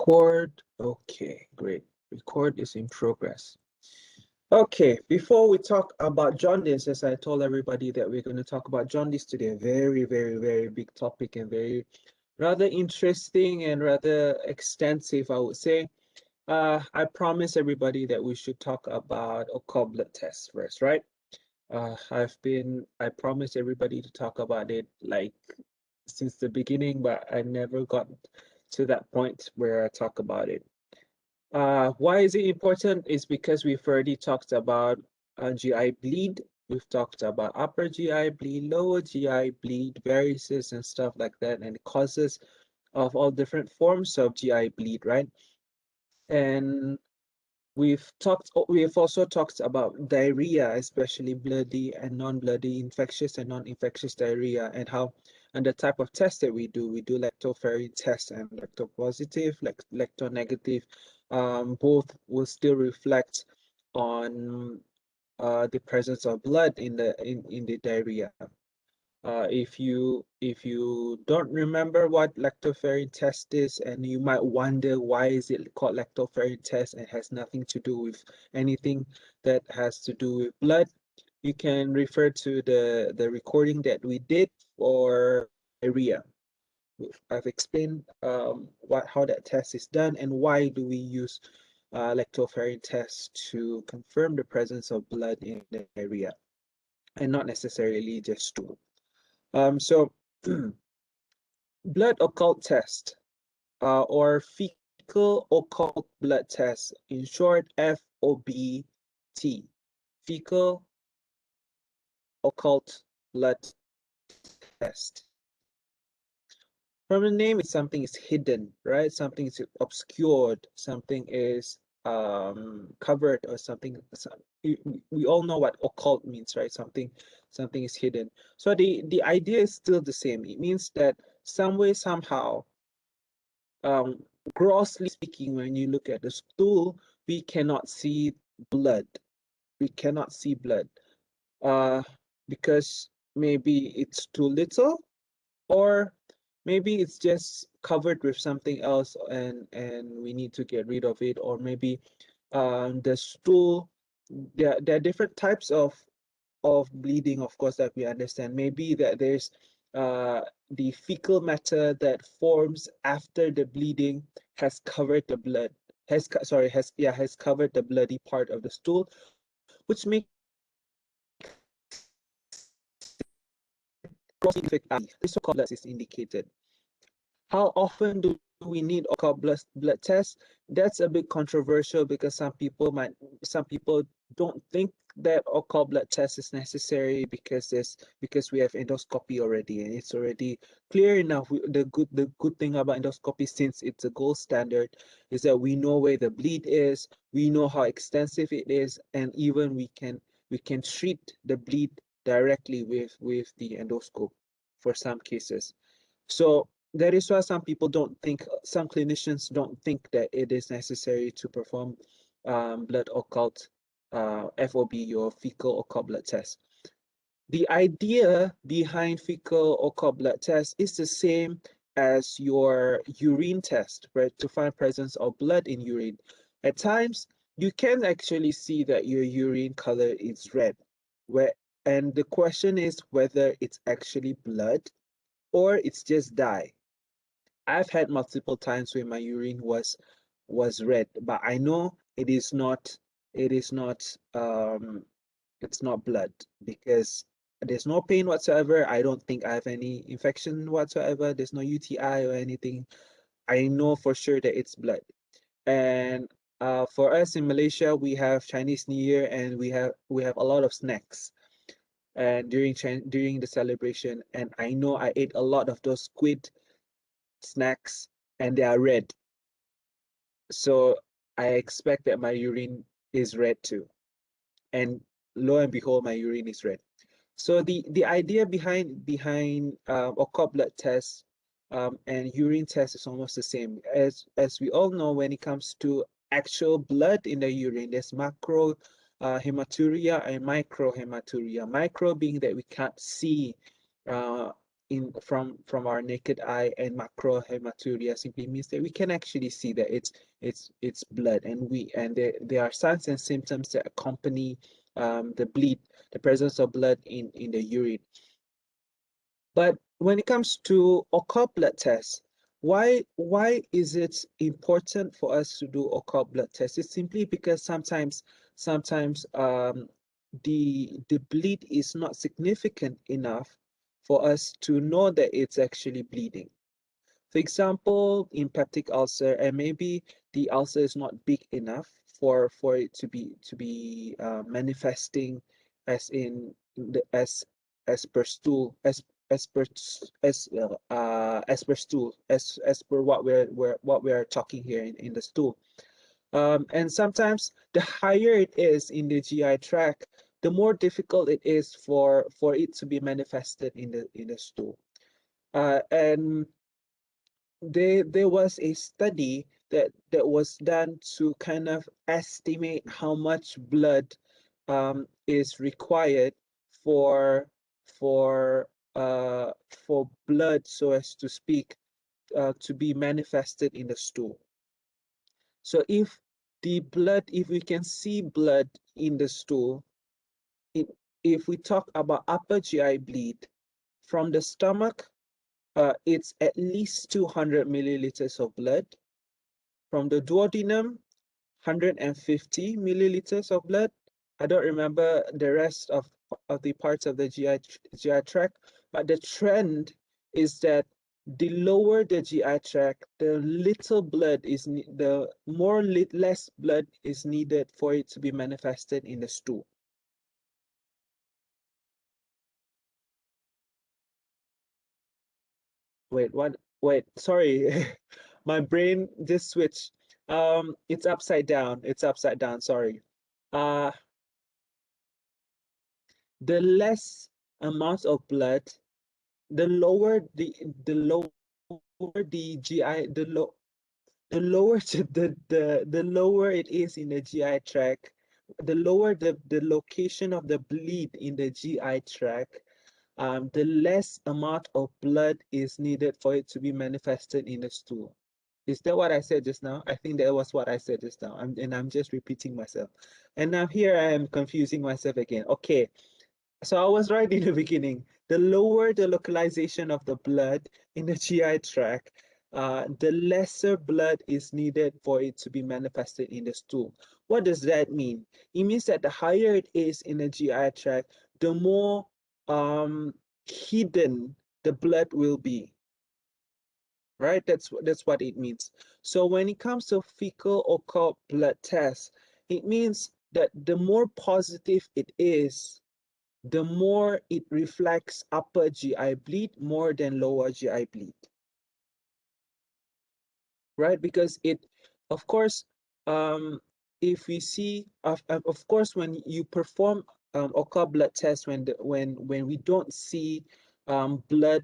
Record. Okay, great. Record is in progress. Okay, before we talk about jaundice, as I told everybody that we're going to talk about jaundice today, a very big topic and very rather interesting and rather extensive, I would say. I promised everybody that we should talk about occult blood tests first, right? I promised everybody to talk about it like since the beginning, but I never got to that point where I talk about it. Why is it important? It's because we've already talked about GI bleed. We've talked about upper GI bleed, lower GI bleed, varices and stuff like that, and causes of all different forms of GI bleed, right? And we've also talked about diarrhea, especially bloody and non-bloody, infectious and non-infectious diarrhea, and how and the type of test that we do. We do lactoferrin test and lactopositive, lactonegative. Both will still reflect on the presence of blood in the diarrhea. If you don't remember what lactoferrin test is, and you might wonder why is it called lactoferrin test and has nothing to do with anything that has to do with blood, you can refer to the recording that we did for diarrhea. I've explained how that test is done and why do we use lactoferrin test to confirm the presence of blood in the diarrhea and not necessarily just stool. So blood occult test, or fecal occult blood test, in short, FOBT, fecal occult blood test. From the name, it's something is hidden, right? Something is obscured, something is covered, or something. We all know what occult means, right? Something is hidden. So the idea is still the same. It means that some way, somehow, grossly speaking, when you look at the stool, we cannot see blood. We cannot see blood because maybe it's too little, or maybe it's just covered with something else and we need to get rid of it, or maybe the stool, there are different types of bleeding, of course, that we understand. Maybe that there's the fecal matter that forms after the bleeding has covered the blood, has covered the bloody part of the stool, which makes this so-called blood is indicated. How often do we need occult blood tests? That's a bit controversial because some people don't think that occult blood test is necessary because we have endoscopy already, and it's already clear enough. The good thing about endoscopy, since it's a gold standard, is that we know where the bleed is, we know how extensive it is, and even we can treat the bleed directly with the endoscope for some cases. So that is why some clinicians don't think that it is necessary to perform blood occult, FOB, or fecal occult blood test. The idea behind fecal occult blood test is the same as your urine test, right? To find presence of blood in urine. At times, you can actually see that your urine color is red, and the question is whether it's actually blood or it's just dye. I've had multiple times where my urine was red, but I know it is not it's not blood, because there's no pain whatsoever. I don't think I have any infection whatsoever. There's no UTI or anything. I know for sure that it's blood. And for us in Malaysia, we have Chinese New Year, and we have a lot of snacks and during the celebration, and I know I ate a lot of those squid snacks and they are red. So I expect that my urine is red too. And lo and behold, my urine is red. So the idea behind occult blood tests and urine tests is almost the same. As we all know, when it comes to actual blood in the urine, there's macro hematuria and micro hematuria. Micro being that we can't see from our naked eye, and macrohematuria simply means that we can actually see that it's blood, and there are signs and symptoms that accompany the presence of blood in the urine. But when it comes to occult blood tests, why is it important for us to do occult blood tests? It's simply because sometimes the bleed is not significant enough for us to know that it's actually bleeding. For example, in peptic ulcer, and maybe the ulcer is not big enough for it to be manifesting as in the as per stool as per as per stool as per what we're talking here in the stool. And sometimes the higher it is in the GI tract, the more difficult it is for it to be manifested in the stool. And there was a study that was done to kind of estimate how much blood is required for for for blood, so as to speak, to be manifested in the stool. So if we can see blood in the stool, it, if we talk about upper GI bleed from the stomach, it's at least 200 milliliters of blood. From the duodenum, 150 milliliters of blood. I don't remember the rest of the parts of the GI tract, but the trend is that the lower the GI tract, the little blood is the more less blood is needed for it to be manifested in the stool. Wait, what? Wait, sorry. My brain just switched. It's upside down. It's upside down, sorry. Uh, the less amount of blood, the lower the lower the GI, the lower the lower it is in the GI tract, the lower the location of the bleed in the GI tract, the less amount of blood is needed for it to be manifested in the stool. Is that what I said just now? I think that was what I said just now. And I'm just repeating myself. And now here I am confusing myself again. Okay, so I was right in the beginning. The lower the localization of the blood in the GI tract, the lesser blood is needed for it to be manifested in the stool. What does that mean? It means that the higher it is in the GI tract, the more hidden the blood will be, right? That's what it means. So when it comes to fecal occult blood test, it means that the more positive it is, the more it reflects upper GI bleed more than lower GI bleed, right? Because it, of course, if we see, of course, when you perform occult blood test, when we don't see blood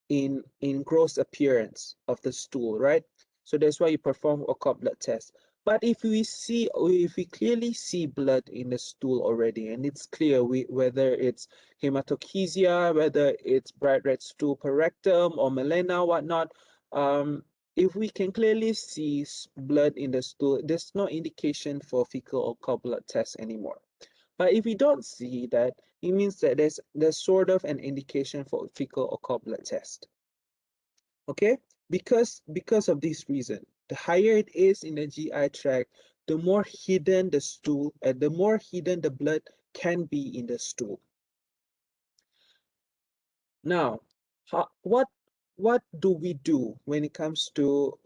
in gross appearance of the stool, right? So that's why you perform occult blood test. But if we clearly see blood in the stool already, and it's clear whether it's hematochezia, whether it's bright red stool per rectum or melena, whatnot, if we can clearly see blood in the stool, there's no indication for fecal occult blood test anymore. But if we don't see that, it means that there's sort of an indication for fecal occult blood test. Okay, because of this reason, the higher it is in the GI tract, the more hidden the stool, and the more hidden the blood can be in the stool. Now, what do we do when it comes to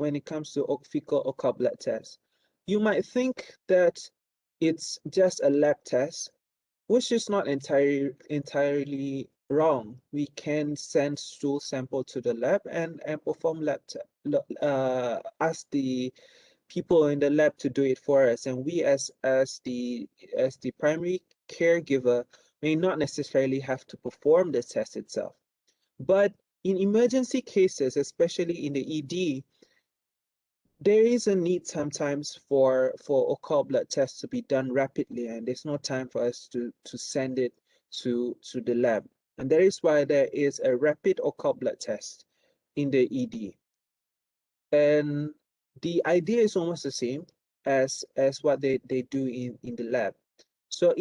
fecal occult blood test? You might think that it's just a lab test, which is not entirely wrong. We can send stool sample to the lab and perform ask the people in the lab to do it for us, and we as the primary caregiver may not necessarily have to perform the test itself. But in emergency cases, especially in the ED, there is a need sometimes for occult blood tests to be done rapidly, and there's no time for us to send it to the lab. And that is why there is a rapid occult blood test in the ED. And the idea is almost the same as what they do in the lab. So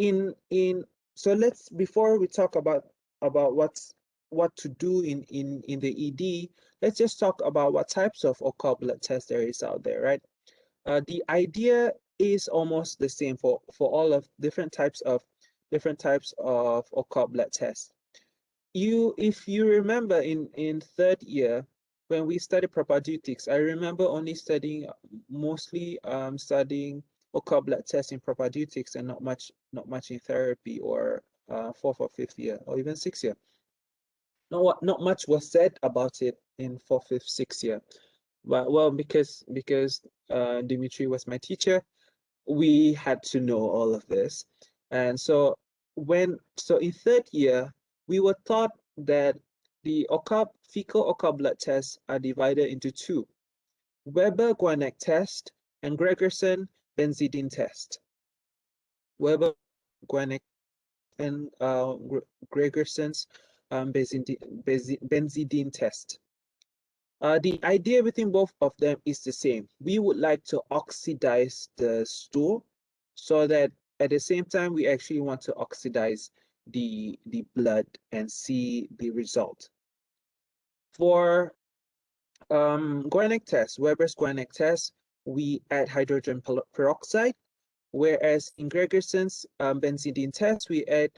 so let's, before we talk about what to do in the ED, let's just talk about what types of occult blood tests there is out there, right? The idea is almost the same for all of different types of occult blood tests. If you remember in third year when we studied propadeutics, I remember only studying mostly studying occult blood tests in propadeutics and not much in therapy or fourth or fifth year or even sixth year. Not much was said about it in fourth, fifth, sixth year. Well, because Dimitri was my teacher, we had to know all of this. And so in third year, we were taught that the fecal occult blood tests are divided into two: Weber-Guanek test and Gregerson-Benzidine test. Weber-Guanek and Gregerson's benzidine test. The idea within both of them is the same. We would like to oxidize the stool so that at the same time we actually want to oxidize the blood and see the result. For Guanek test, Weber's Guanek test, we add hydrogen peroxide, whereas in Gregerson's benzidine test, we add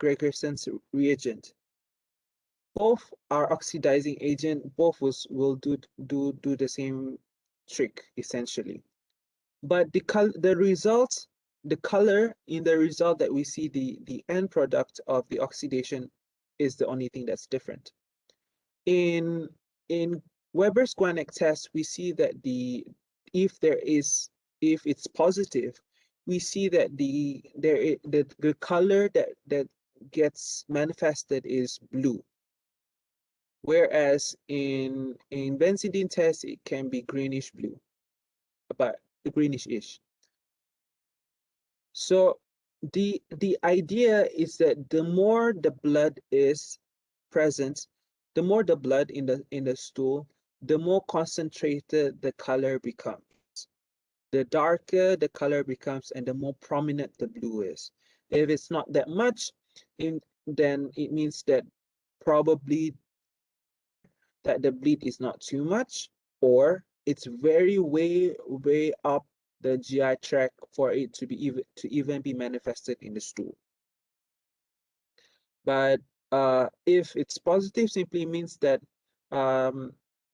Gregerson's reagent. Both are oxidizing agent, both will do the same trick essentially. But the results, the color in the result that we see, the end product of the oxidation is the only thing that's different. In Weber's Guanek test, we see that if it's positive, we see that the color that gets manifested is blue. Whereas in benzidine test, it can be greenish blue, but greenish-ish. So the idea is that the more the blood is present, the more the blood in the stool, the more concentrated the color becomes. The darker the color becomes and the more prominent the blue is. If it's not that much, then it means that probably that the bleed is not too much, or it's very way up the GI tract for it to even be manifested in the stool. But if it's positive, simply means that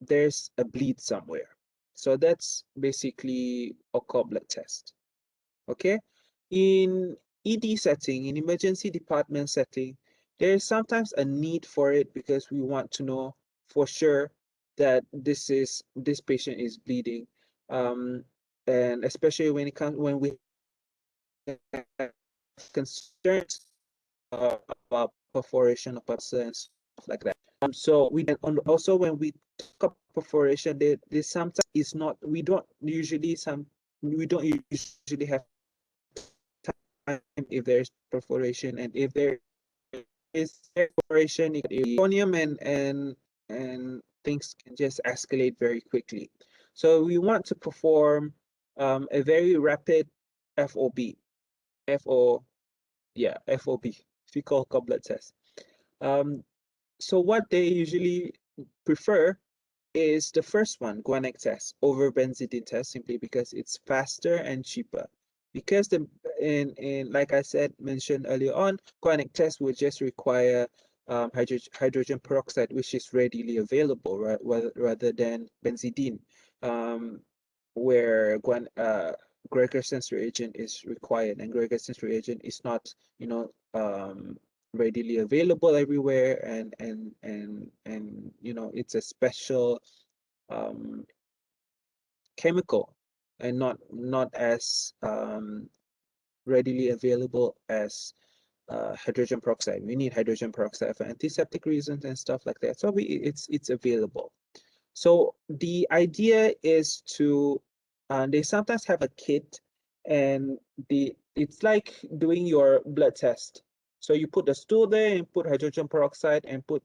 there's a bleed somewhere. So that's basically occult blood test. Okay, in ED setting, in emergency department setting, there is sometimes a need for it because we want to know for sure that this patient is bleeding, and especially when we have concerns about perforation of pulsa and stuff like that. So we also when we talk about perforation, there sometimes is not we don't usually have time if there's perforation, and if there is perforation, it can be volume and things can just escalate very quickly. So we want to perform a very rapid FOB, fecal occult blood test. So what they usually prefer is the first one, Guanek test, over benzidine test, simply because it's faster and cheaper. Because like I mentioned earlier on, Guanek test would just require hydrogen peroxide, which is readily available, right? Rather than benzidine, where Gregerson's reagent is required, and Gregerson's reagent is not, readily available everywhere, and it's a special chemical and not as readily available as hydrogen peroxide. We need hydrogen peroxide for antiseptic reasons and stuff like that. So it's available. So the idea is to they sometimes have a kit, and it's like doing your blood test. So you put the stool there and put hydrogen peroxide and put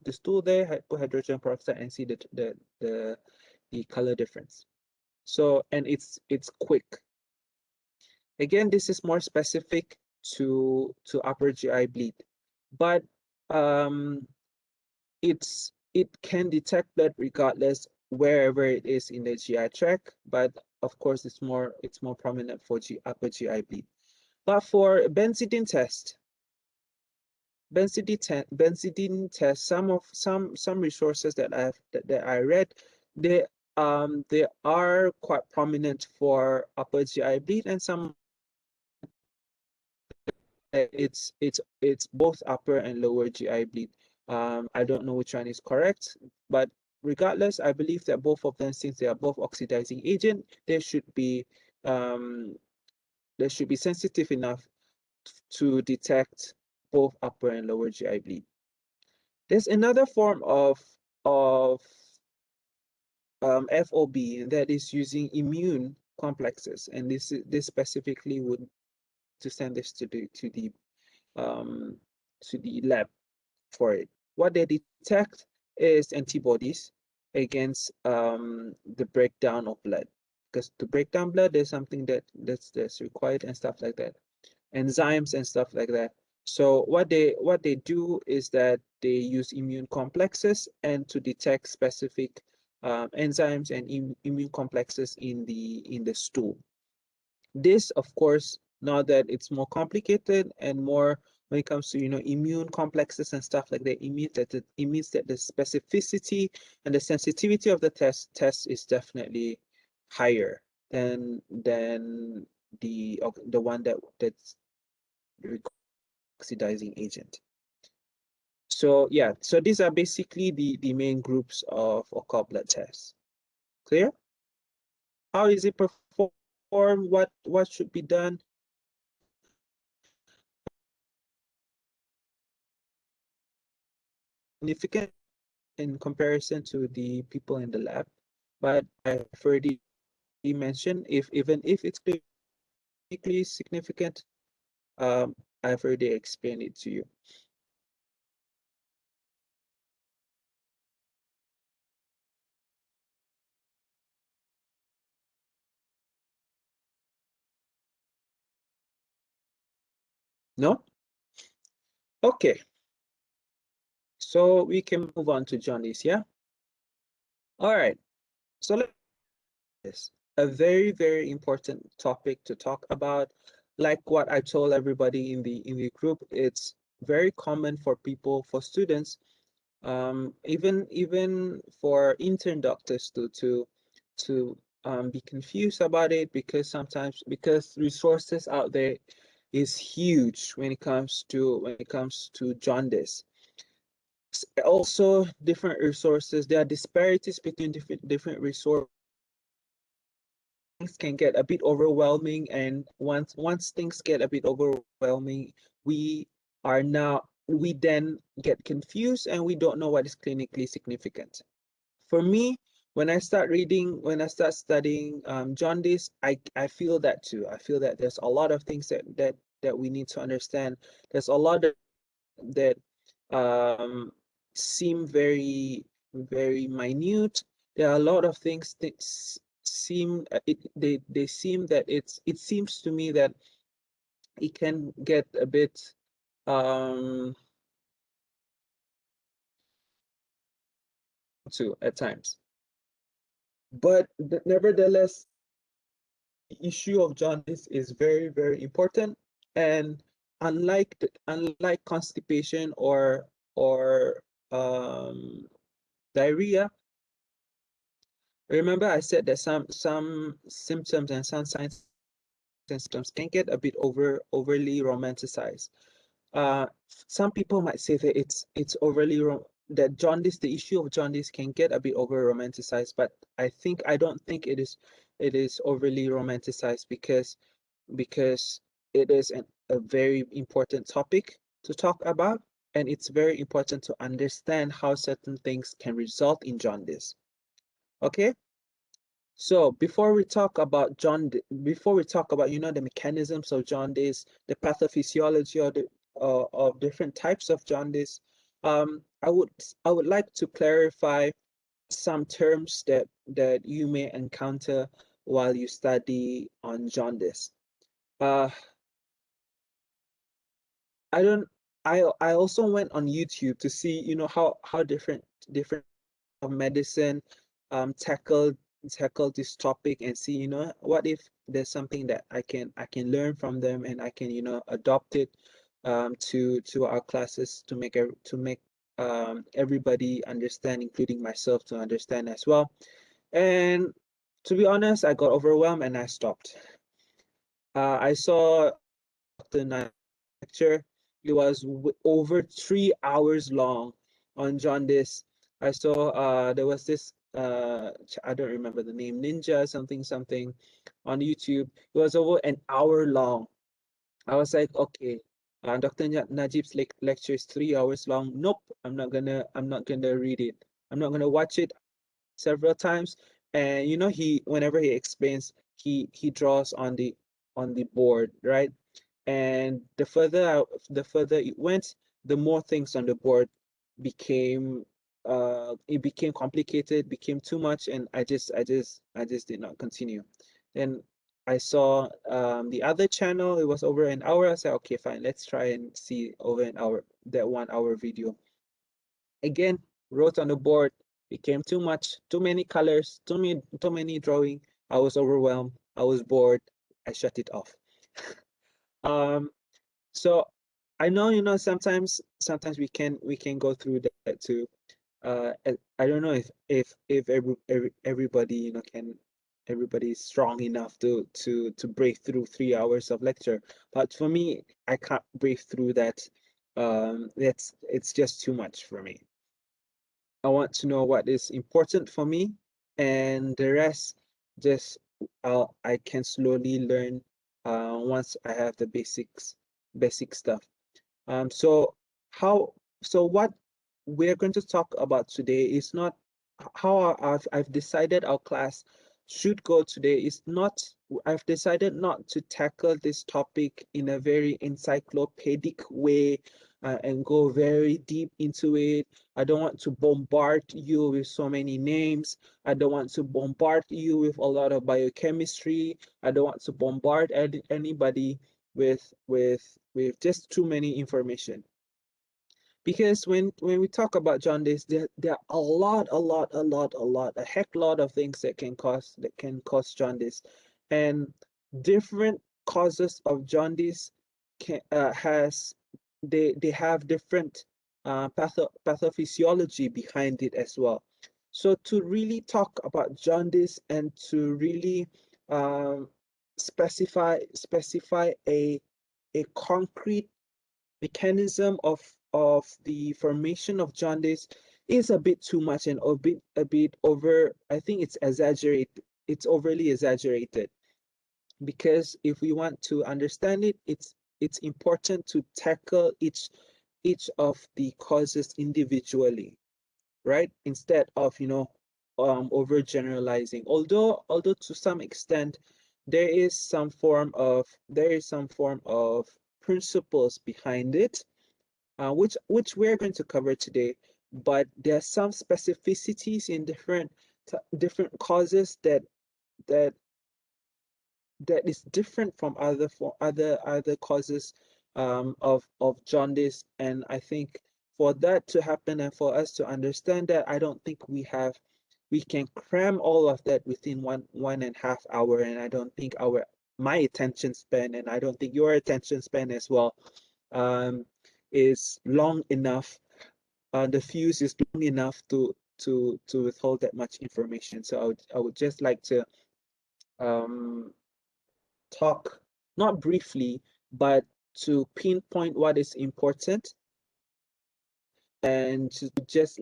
the stool there, put hydrogen peroxide and see the color difference. So, and it's quick. Again, this is more specific to upper GI bleed, but it can detect blood regardless wherever it is in the GI tract, but of course it's more prominent for upper GI bleed. But for benzidine test, some resources that I read, they are quite prominent for upper GI bleed, and some it's both upper and lower GI bleed. I don't know which one is correct, but regardless, I believe that both of them, since they are both oxidizing agent, um, they should be sensitive enough to detect both upper and lower GI bleed. There's another form of FOB that is using immune complexes, and this specifically would to send this um, to the lab for it. What they detect is antibodies against the breakdown of blood, because to break down blood, there's something that's required and stuff like that, enzymes and stuff like that. So what they do is that they use immune complexes and to detect specific enzymes and immune complexes in the stool. This, of course, now that it's more complicated and more when it comes to immune complexes and stuff like that, it means that the specificity and the sensitivity of the test is definitely higher than the one that's oxidizing agent. So yeah, so these are basically the main groups of occult blood tests. Clear? How is it performed? What should be done? Significant in comparison to the people in the lab, but I've already mentioned even if it's clinically significant, I've already explained it to you. No? Okay. So we can move on to jaundice, yeah? All right. So let's a very, very important topic to talk about. Like what I told everybody in the group, it's very common for people, for students, even for intern doctors to be confused about it, because sometimes resources out there is huge when it comes to jaundice. Also, different resources, there are disparities between different resources. Things can get a bit overwhelming, and once things get a bit overwhelming, we we then get confused and we don't know what is clinically significant. For me, when I start studying jaundice, I feel that too. I feel that there's a lot of things that we need to understand. There's a lot that um, seem very, very minute. There are a lot of things that seem they seem that it seems to me that it can get a bit too at times. But nevertheless, the issue of jaundice is very, very important. And unlike constipation or diarrhea, remember I said that some symptoms and some signs and symptoms can get a bit overly romanticized. Some people might say that it's overly that jaundice, the issue of jaundice can get a bit over romanticized, but I don't think it is overly romanticized, because it is a very important topic to talk about, and it's very important to understand how certain things can result in jaundice. Okay? So before we talk about the mechanisms of jaundice, the pathophysiology of different types of jaundice. I would like to clarify some terms that you may encounter while you study on jaundice. Uh, I don't. I also went on YouTube to see, how different of medicine tackle this topic, and see, what if there's something that I can learn from them, and I can, adopt it to our classes, to make everybody understand, including myself, to understand as well. And to be honest, I got overwhelmed and I stopped. I saw Dr. Na's lecture. It was over 3 hours long on jaundice. I saw there was this I don't remember the name, Ninja something something on YouTube. It was over an hour long. I was like, okay, Dr. Najib's lecture is 3 hours long. Nope, I'm not gonna read it. I'm not gonna watch it several times. And he whenever he explains, he draws on the board, right? And the further it went, the more things on the board became it became complicated, became too much, and I just did not continue. Then I saw the other channel. It was over an hour. I said, okay, fine, let's try and see over an hour, that 1 hour video. Again, wrote on the board, became too much, too many colors, too many drawing. I was overwhelmed. I was bored. I shut it off. Um, so I know, sometimes we can go through that too. I don't know if everybody, everybody is strong enough to break through 3 hours of lecture. But for me, I can't break through that. It's just too much for me. I want to know what is important for me, and the rest just I can slowly learn once I have the basic stuff. So how so what we're going to talk about today is not how I've decided our class should go today. Is not I've decided not to tackle this topic in a very encyclopedic way, and go very deep into it. I don't want to bombard you with so many names. I don't want to bombard you with a lot of biochemistry. I don't want to bombard anybody with just too many information. Because when we talk about jaundice, there are a heck lot of things that can cause jaundice, and different causes of jaundice can has they have different pathophysiology behind it as well. So to really talk about jaundice, and to really um, specify a concrete mechanism of the formation of jaundice is a bit too much, and a bit over. I think it's exaggerated. It's overly exaggerated, because if we want to understand it, it's important to tackle each of the causes individually, right? Instead of overgeneralizing. Although to some extent there is some form of principles behind it, which we're going to cover today. But there are some specificities in different causes that that is different from other causes of jaundice. And I think for that to happen, and for us to understand that, I don't think we can cram all of that within one and a half hour. And I don't think my attention span, and I don't think your attention span as well, um, is long enough. The fuse is long enough to withhold that much information. So I would just like to um, talk, not briefly, but to pinpoint what is important, and to just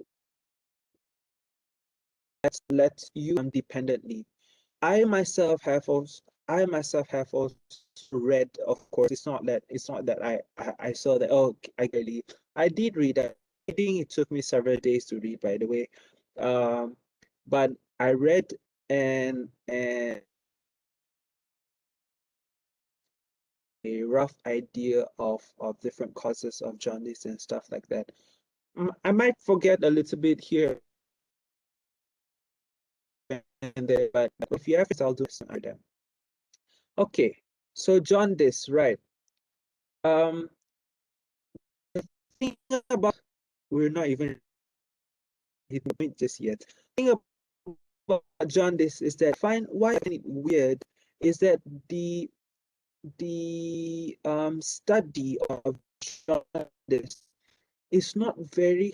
let you independently. I myself have also read. Of course, it's not that I saw that, oh, I really I did read that. Reading, it took me several days to read, by the way. Um, but I read, and rough idea of different causes of jaundice and stuff like that. I might forget a little bit here and there, but if you have, I'll do some of them. Okay, so jaundice, right? Um, the thing about we're not even hitting the point just yet. The thing about jaundice is that why I find it weird is that the study of jaundice is not very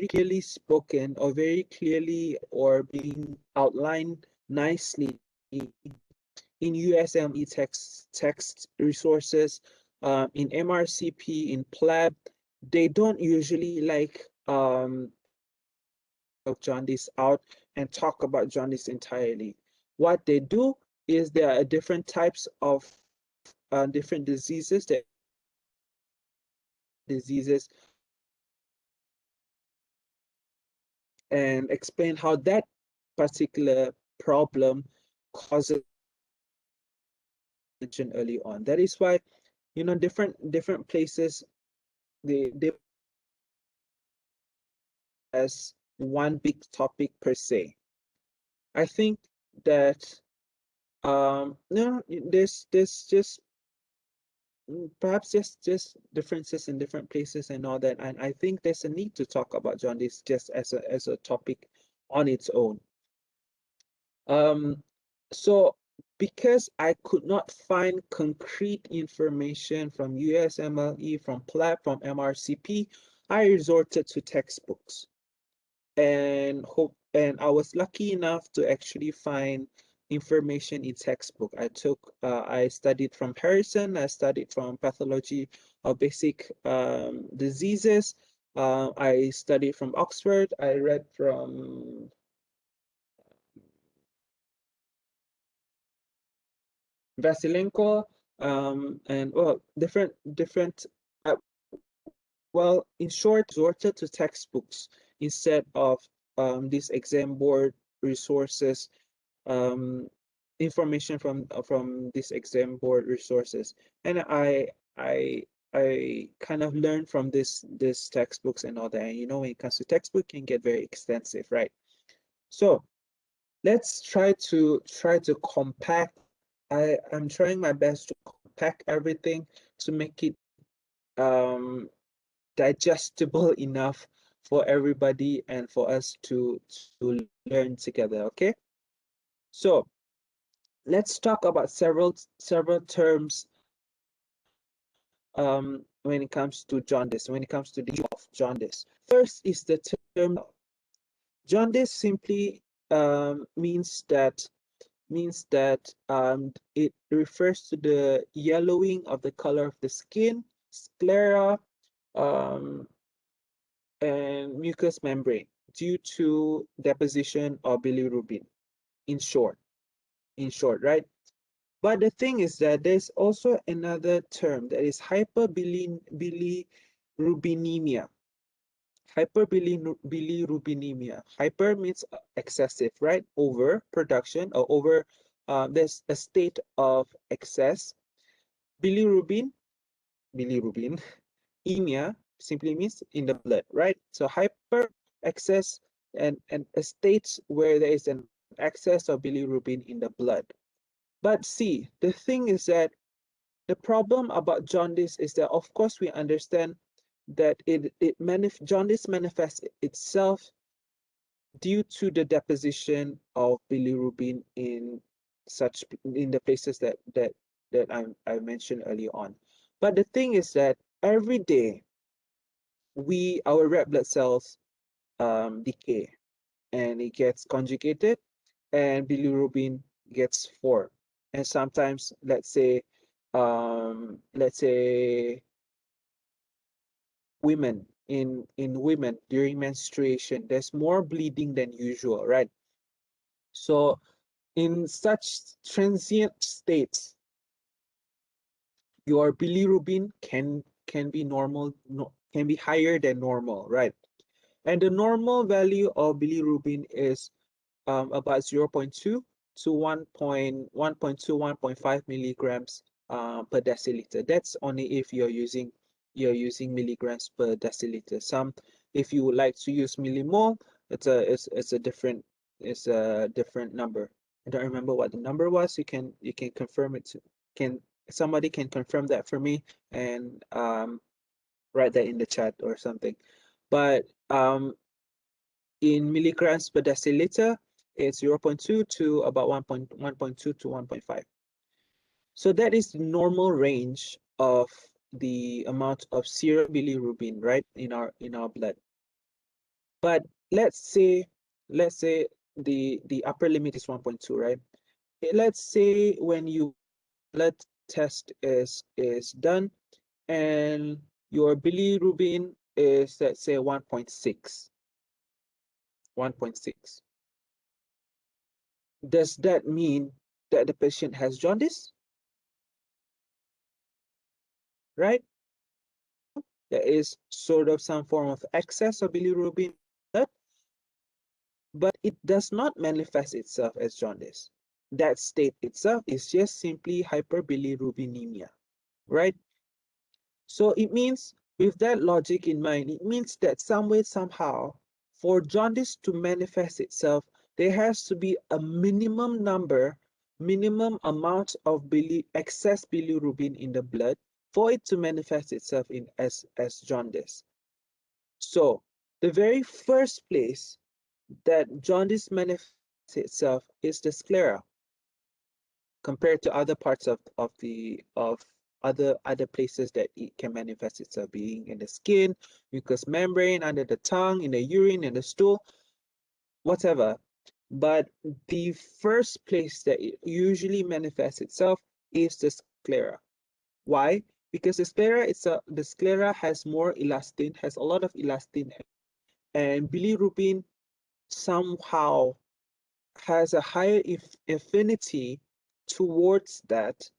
clearly spoken or very clearly or being outlined nicely in USME text resources, in MRCP, in PLAB. They don't usually like of jaundice out and talk about jaundice entirely. What they do is there are different types of different diseases and explain how that particular problem causes mentioned early on. That is why, you know, different places they as one big topic per se. I think that no, there's just perhaps just differences in different places and all that, and I think there's a need to talk about jaundice just as a topic on its own. So because I could not find concrete information from USMLE, from PLAB, from MRCP, I resorted to textbooks and I was lucky enough to actually find information in textbook. I studied from Harrison, I studied from pathology of basic diseases. I studied from Oxford, I read from Vasilenko, and well, different. Well, in short, resorted to textbooks instead of these exam board resources, um, information from these exam board resources, and I kind of learned from this textbooks and all that. And you know, when it comes to textbook, it can get very extensive, right? So let's try to compact. I'm trying my best to compact everything to make it digestible enough for everybody and for us to learn together. Okay, so let's talk about several terms when it comes to jaundice, when it comes to the issue of jaundice. First is the term jaundice. Simply means that it refers to the yellowing of the color of the skin, sclera, um, and mucous membrane due to deposition of bilirubin. In short, right? But the thing is that there's also another term that is hyperbilirubinemia. Hyperbilirubinemia. Hyper means excessive, right? Over production or over. There's a state of excess. Bilirubin, emia simply means in the blood, right? So hyper excess and a state where there is an excess of bilirubin in the blood. But see, the thing is that the problem about jaundice is that, of course, we understand that jaundice manifests itself due to the deposition of bilirubin in the places that I mentioned earlier on. But the thing is that every day our red blood cells decay and it gets conjugated and bilirubin gets formed. And sometimes, let's say in women during menstruation, there's more bleeding than usual, right? So in such transient states, your bilirubin can be normal, can be higher than normal, right? And the normal value of bilirubin is about 0.2 to 1.2, 1.5 milligrams per deciliter. That's only if you're using milligrams per deciliter. Some, if you would like to use millimole, it's a different number. I don't remember what the number was. You can confirm it. Can somebody can confirm that for me and write that in the chat or something. But in milligrams per deciliter, it's 0.2 to about 1.2 to 1.5. So that is the normal range of the amount of serum bilirubin, right, in our blood. But let's say the upper limit is 1.2, right? Let's say when you blood test is done and your bilirubin is, let's say, 1.6. Does that mean that the patient has jaundice? Right? There is sort of some form of excess of bilirubin in blood, but it does not manifest itself as jaundice. That state itself is just simply hyperbilirubinemia, right? So it means, with that logic in mind, it means that some way, somehow, for jaundice to manifest itself, there has to be a minimum amount of excess bilirubin in the blood for it to manifest itself as jaundice. So the very first place that jaundice manifests itself is the sclera, compared to other parts of other places that it can manifest itself, being in the skin, mucous membrane, under the tongue, in the urine, in the stool, whatever. But the first place that it usually manifests itself is the sclera. Why? Because the sclera has more elastin, has a lot of elastin, and bilirubin somehow has a higher affinity towards that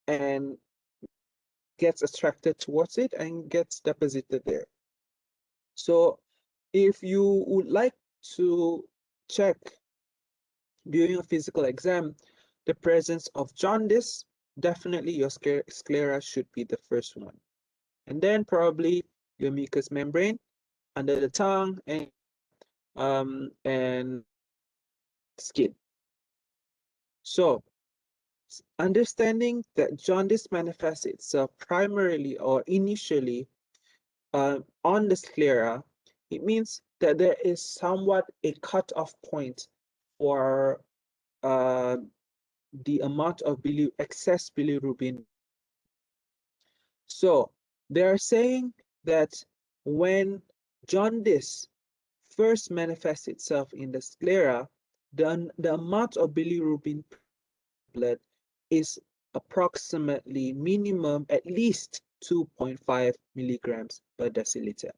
and gets attracted towards it and gets deposited there. So if you would like to check during a physical exam the presence of jaundice, definitely your sclera should be the first one. And then probably your mucous membrane, under the tongue, and skin. So understanding that jaundice manifests itself primarily or initially on the sclera, it means that there is somewhat a cutoff point for the amount of excess bilirubin. So they are saying that when jaundice first manifests itself in the sclera, the amount of bilirubin blood is approximately minimum at least 2.5 milligrams per deciliter.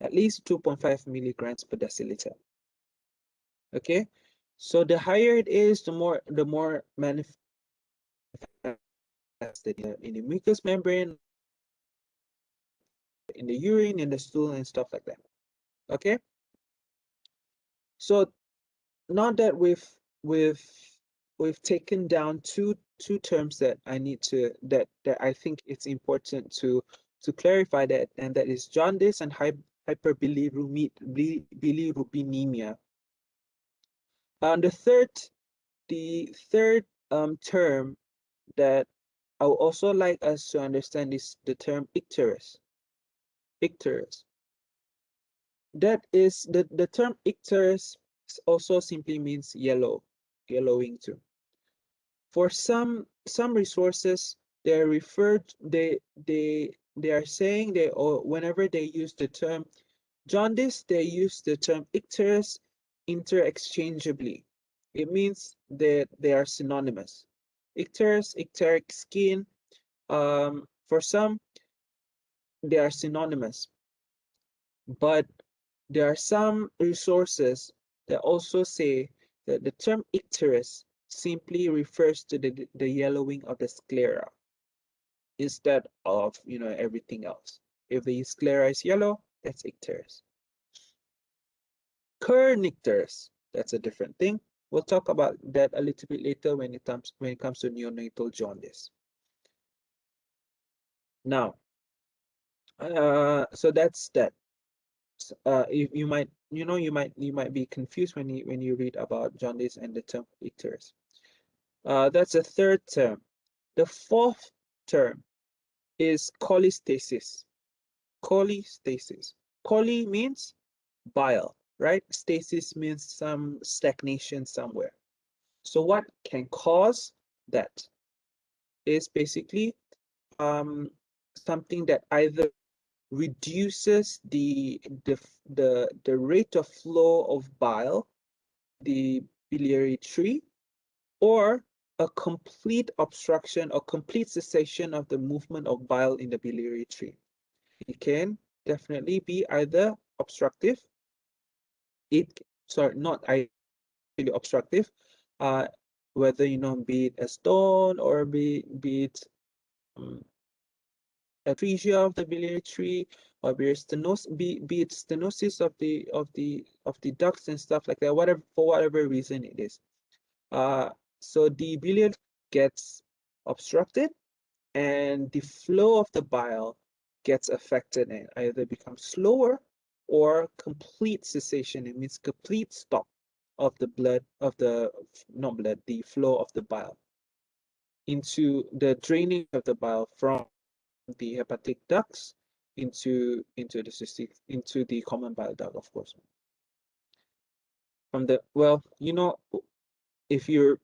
At least 2.5 milligrams per deciliter. Okay, so the higher it is, the more manifested in the mucous membrane, in the urine, in the stool, and stuff like that. Okay, so now that we've taken down two terms that I need to that I think it's important to clarify, that, and that is jaundice and hyperbilirubinemia. The third term that I would also like us to understand is the term icterus. Icterus. That is the term icterus also simply means yellowing too. For some resources, they're referred they are saying or whenever they use the term jaundice, they use the term icterus interchangeably. It means that they are synonymous. Icterus, icteric skin. For some, they are synonymous, but there are some resources that also say that the term icterus simply refers to the yellowing of the sclera instead of everything else. If the sclera is yellow, that's icterus. Kernicterus, that's a different thing. We'll talk about that a little bit later when it comes to neonatal jaundice. Now, so that's that. You might you might be confused when you read about jaundice and the term icterus. That's the third term. The fourth term is cholestasis. Cholestasis. Choli means bile, right? Stasis means some stagnation somewhere. So what can cause that is basically something that either reduces the rate of flow of bile, the biliary tree, or a complete obstruction or complete cessation of the movement of bile in the biliary tree. It can definitely be either obstructive, not really obstructive, whether be it a stone or be it atresia of the biliary tree, or be it stenosis of the ducts and stuff like that, for whatever reason it is. So the biliary gets obstructed and the flow of the bile gets affected and either becomes slower or complete cessation. It means complete stop of the the flow of the bile into the draining of the bile from the hepatic ducts into the common bile duct, of course. From the if you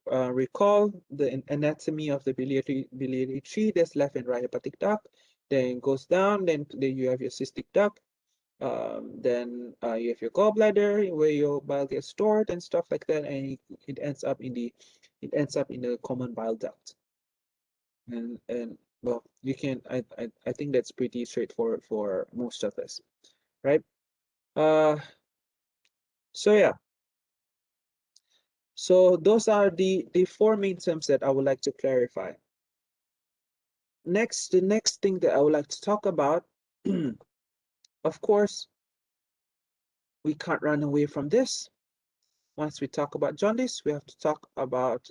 recall the anatomy of the biliary tree, there's left and right hepatic duct, then goes down, then you have your cystic duct, then you have your gallbladder where your bile gets stored and stuff like that, and it ends up in the common bile duct. And well, you can I think that's pretty straightforward for most of us, right? So yeah. So those are the four main terms that I would like to clarify. The next thing that I would like to talk about, of course, we can't run away from this. Once we talk about jaundice, we have to talk about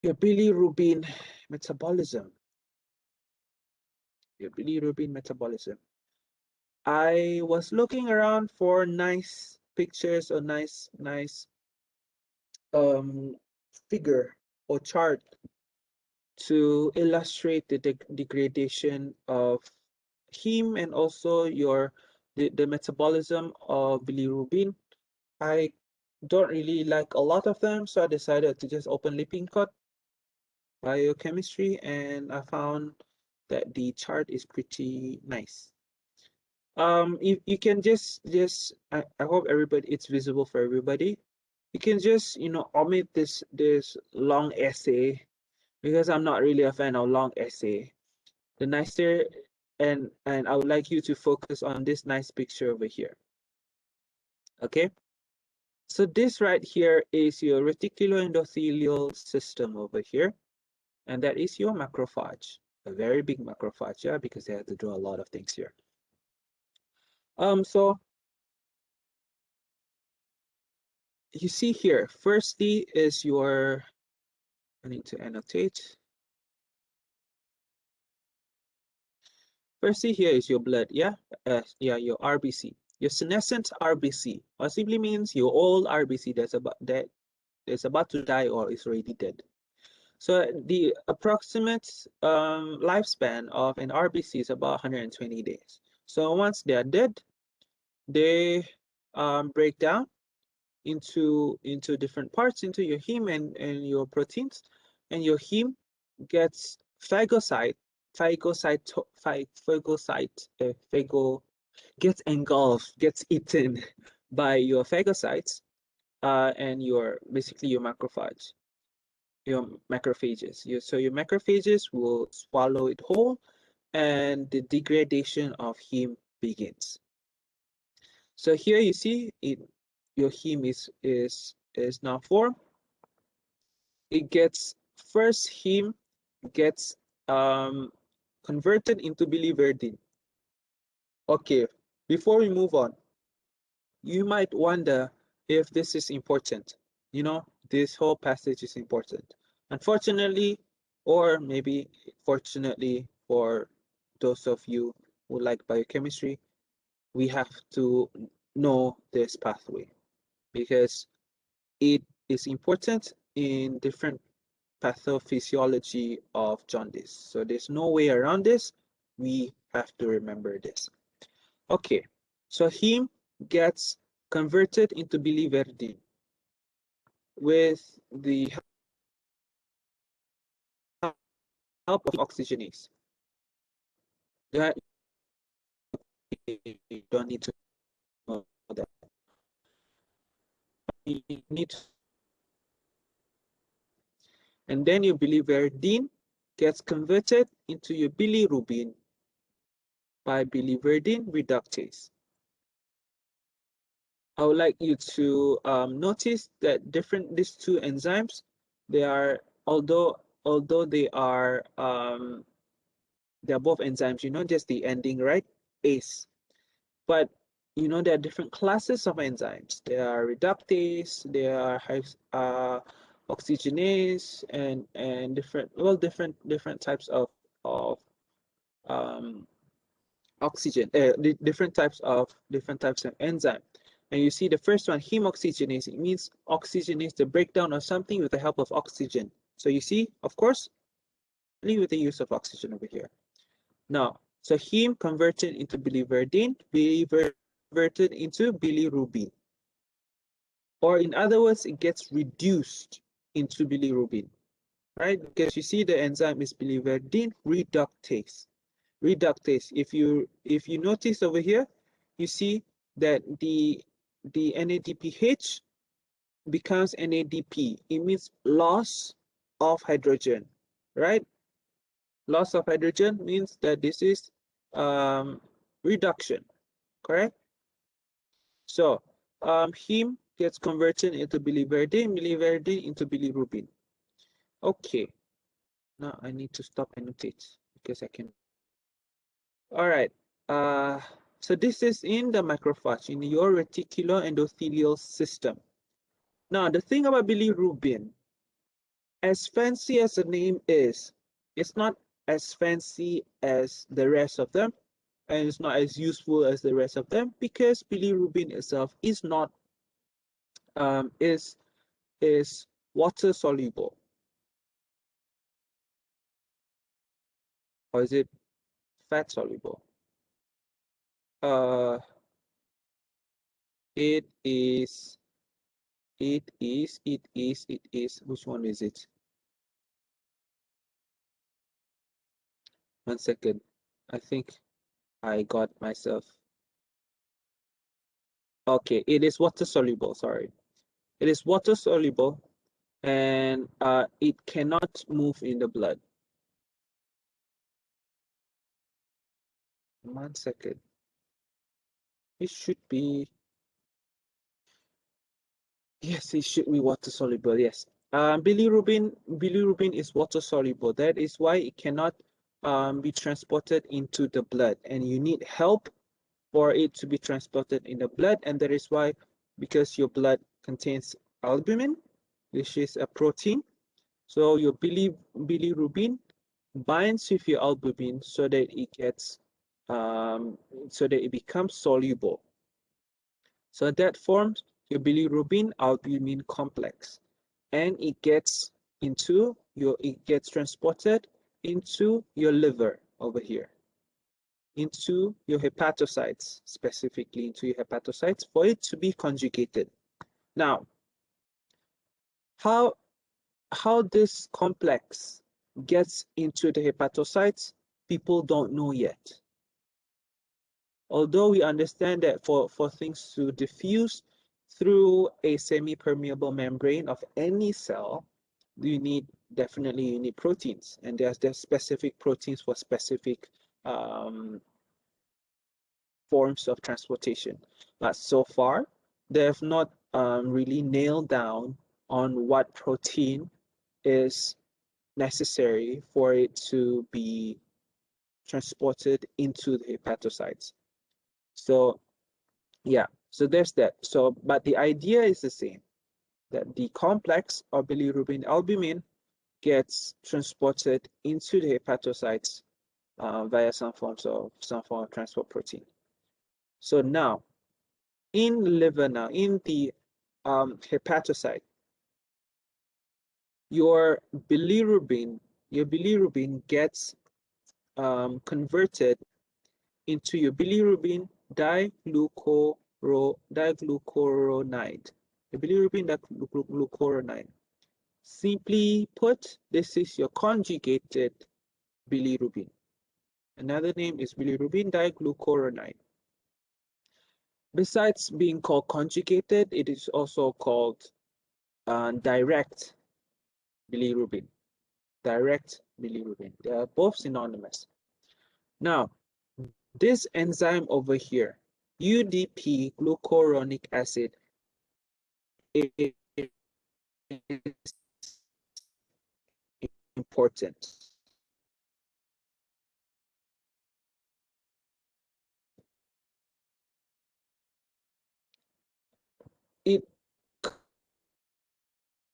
your bilirubin metabolism. Your bilirubin metabolism. I was looking around for nice pictures or nice figure or chart to illustrate the degradation of heme and also the metabolism of bilirubin. I don't really like a lot of them, so I decided to just open Lippincott biochemistry, and I found that the chart is pretty nice. You can just I hope it's visible for everybody. You can just omit this long essay, because I'm not really a fan of long essay. The nicer, and I would like you to focus on this nice picture over here. Okay, so this right here is your reticuloendothelial system over here, and that is your macrophage, a very big macrophage, yeah, because they have to do a lot of things here. So you see here, firstly is your, I need to annotate. Firstly here is your blood, yeah, your RBC, your senescent RBC, or simply means your old RBC that's about to die or is already dead. So the approximate lifespan of an RBC is about 120 days. So once they are dead, they break down into different parts, into your heme and your proteins, and your heme gets gets engulfed, gets eaten by your phagocytes, and basically your macrophages. So your macrophages will swallow it whole, and the degradation of heme begins. So here you see your heme is now formed. Heme gets converted into biliverdin. Okay, before we move on, you might wonder if this is important. You know, this whole passage is important. Unfortunately, or maybe fortunately for those of you who like biochemistry, we have to know this pathway because it is important in different pathophysiology of jaundice. So there's no way around this. We have to remember this. Okay, so heme gets converted into biliverdin with the help of oxygenase. That you don't need to know that. You need to, and then your biliverdin gets converted into your bilirubin by biliverdin reductase. I would like you to notice that these two enzymes, they are although they are both enzymes, you know, just the ending, right? ACE. But you know there are different classes of enzymes. There are reductase, there are oxygenase, and different types of um, oxygen, different types of enzyme. And you see the first one, hemoxygenase, it means oxygenase the breakdown of something with the help of oxygen. So you see, of course, only with the use of oxygen over here. Now, so heme converted into biliverdin, converted into bilirubin. Or in other words, it gets reduced into bilirubin, right? Because you see the enzyme is biliverdin reductase. Reductase. If you notice over here, you see that the NADPH becomes NADP. It means loss of hydrogen, right? Loss of hydrogen means that this is reduction, correct? So heme gets converted into biliverdin, biliverdin into bilirubin. Okay, now I need to stop annotate because I can. All right, so this is in the macrophage, in your reticuloendothelial system. Now, the thing about bilirubin, as fancy as the name is, it's not as fancy as the rest of them, and it's not as useful as the rest of them because bilirubin itself is not is water soluble, or is it fat soluble? Uh, it is. It is. Which one is it? 1 second. I think I got myself. Okay, it is water soluble. Sorry, it is water soluble, and it cannot move in the blood. 1 second. It should be. Yes, it should be water soluble. Yes. Bilirubin is water soluble. That is why it cannot be transported into the blood, and you need help for it to be transported in the blood. And that is why, because your blood contains albumin, which is a protein, so your bilirubin binds with your albumin so that it gets so that it becomes soluble. So that forms your bilirubin albumin complex, and it gets transported into your liver over here, into your hepatocytes, specifically into your hepatocytes, for it to be conjugated. Now, how this complex gets into the hepatocytes, people don't know yet. Although we understand that for things to diffuse through a semi-permeable membrane of any cell, definitely you need proteins, and there's specific proteins for specific forms of transportation. But so far, they have not really nailed down on what protein is necessary for it to be transported into the hepatocytes. So yeah, So there's that. So, but the idea is the same, that the complex or bilirubin albumin gets transported into the hepatocytes via some form of transport protein. So now, in liver now, in the hepatocyte, your bilirubin gets converted into your bilirubin diglucuronide. The bilirubin diglucuronide. Simply put, this is your conjugated bilirubin. Another name is bilirubin diglucuronide. Besides being called conjugated, it is also called direct bilirubin. Direct bilirubin. They are both synonymous. Now, this enzyme over here, UDP glucuronic acid, is important. It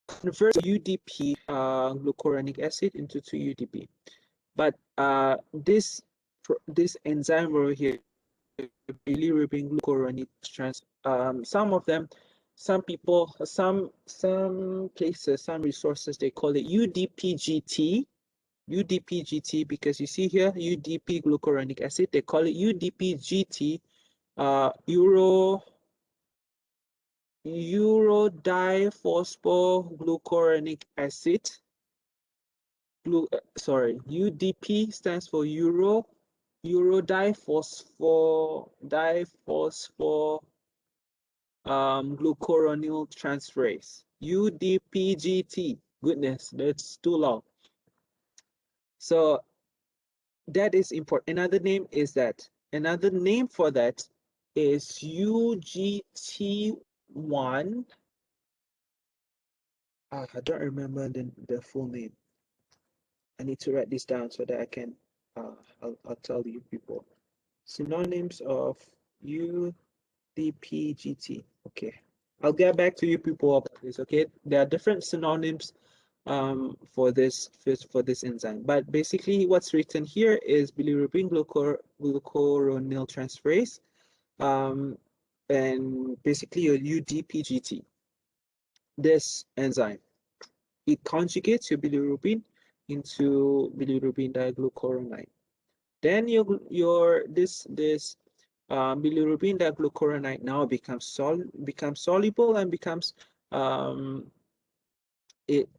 converts UDP glucuronic acid into 2-UDP. But this enzyme over here, bilirubin glucuronate some people, some places, some resources, they call it UDPGT. UDPGT, because you see here UDP glucuronic acid, they call it UDPGT, urodiphosphoGlucuronic acid. UDP stands for urodiphospho glucuronyl transferase. UDPGT. Goodness, that's too long. So that is important. Another name for that is UGT1. I don't remember the full name. I need to write this down so that I can, I'll tell you people. Synonyms of UDPGT. Okay. I'll get back to you people about this, okay? There are different synonyms for this enzyme, but basically what's written here is bilirubin glucuronyl transferase, and basically your UDPGT. This enzyme, it conjugates your bilirubin into bilirubin diglucuronide. Then this bilirubin diglucuronide now becomes soluble and becomes it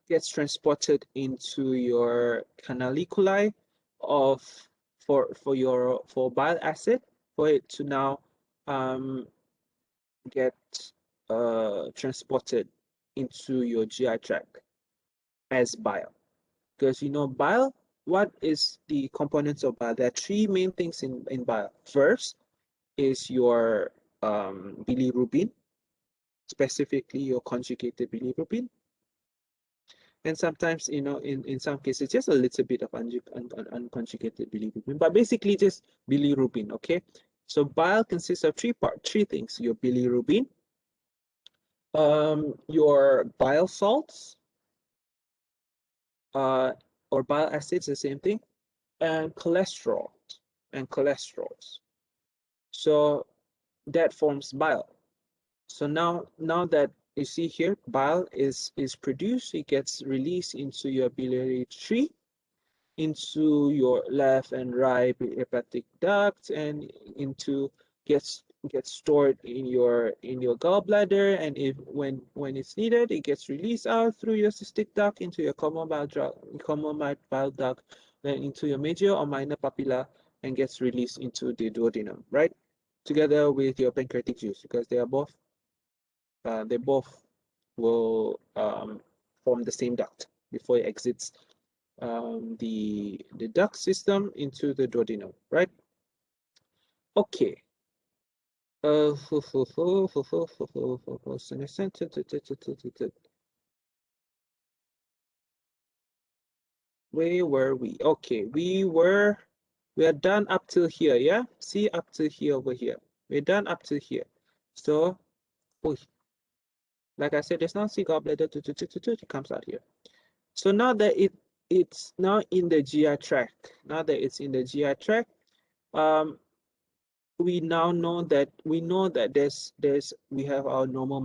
gets transported into your canaliculi for bile acid, for it to now get transported into your GI tract as bile. Because you know bile, what is the components of bile? There are three main things in bile. First is your bilirubin, specifically your conjugated bilirubin. And sometimes, you know, in some cases, just a little bit of unconjugated bilirubin, but basically just bilirubin, okay? So bile consists of three things: your bilirubin, your bile salts, or bile acids, the same thing, and cholesterol, and cholesterols. So that forms bile. So now that you see here, bile is produced, it gets released into your biliary tree, into your left and right hepatic duct, and gets stored in your gallbladder, and when it's needed, it gets released out through your cystic duct into your common bile duct, then into your major or minor papilla, and gets released into the duodenum, right? Together with your pancreatic juice, because they both will form the same duct before it exits the duct system into the duodenum, right? Okay. Where were we? Okay, we are done up till here, yeah? See, up till here over here. We're done up till here. So, oh, like I said, there's no sea gallbladder. It comes out here. So now that it's now in the GI tract. Now that it's in the GI tract, we now know that we have our normal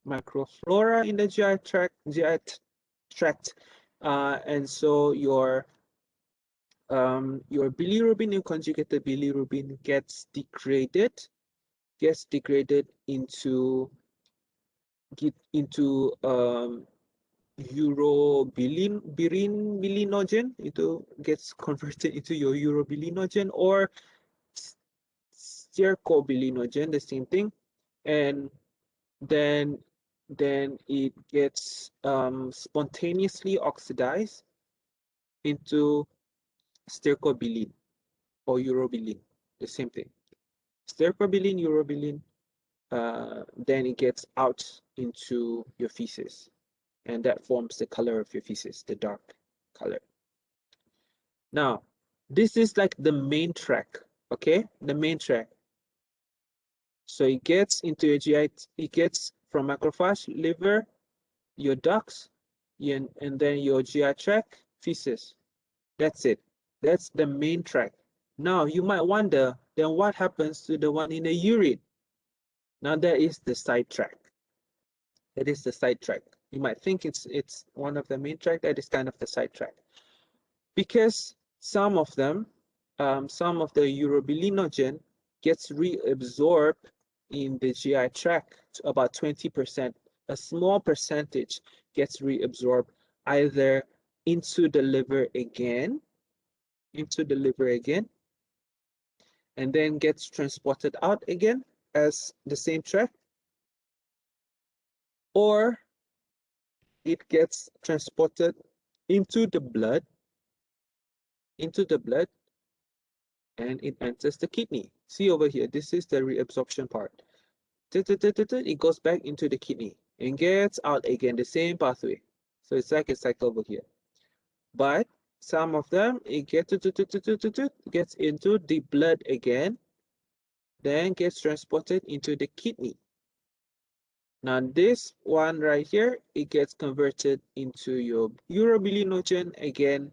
microflora in the GI tract, and so your bilirubin, your conjugated bilirubin gets degraded into urobilinogen. It gets converted into your urobilinogen or stercobilinogen, the same thing, and then it gets spontaneously oxidized into stercobilin or urobilin, the same thing. Stercobilin, urobilin, then it gets out into your feces, and that forms the color of your feces, the dark color. Now, this is like the main track, okay? The main track. So it gets into your GI, it gets from macrophage, liver, your ducts, and then your GI tract, feces. That's it. That's the main track. Now, you might wonder, then what happens to the one in the urine? Now, that is the side track. That is the side track. You might think it's one of the main track. That is kind of the side track. Because some of them, some of the urobilinogen gets reabsorbed in the GI tract, to about 20%. A small percentage gets reabsorbed either into the liver again, and then gets transported out again as the same tract, or it gets transported into the blood, and it enters the kidney. See over here, this is the reabsorption part. It goes back into the kidney and gets out again, the same pathway. So it's like a cycle over here. But some of them, it gets into the blood again, then gets transported into the kidney. Now this one right here, it gets converted into your urobilinogen again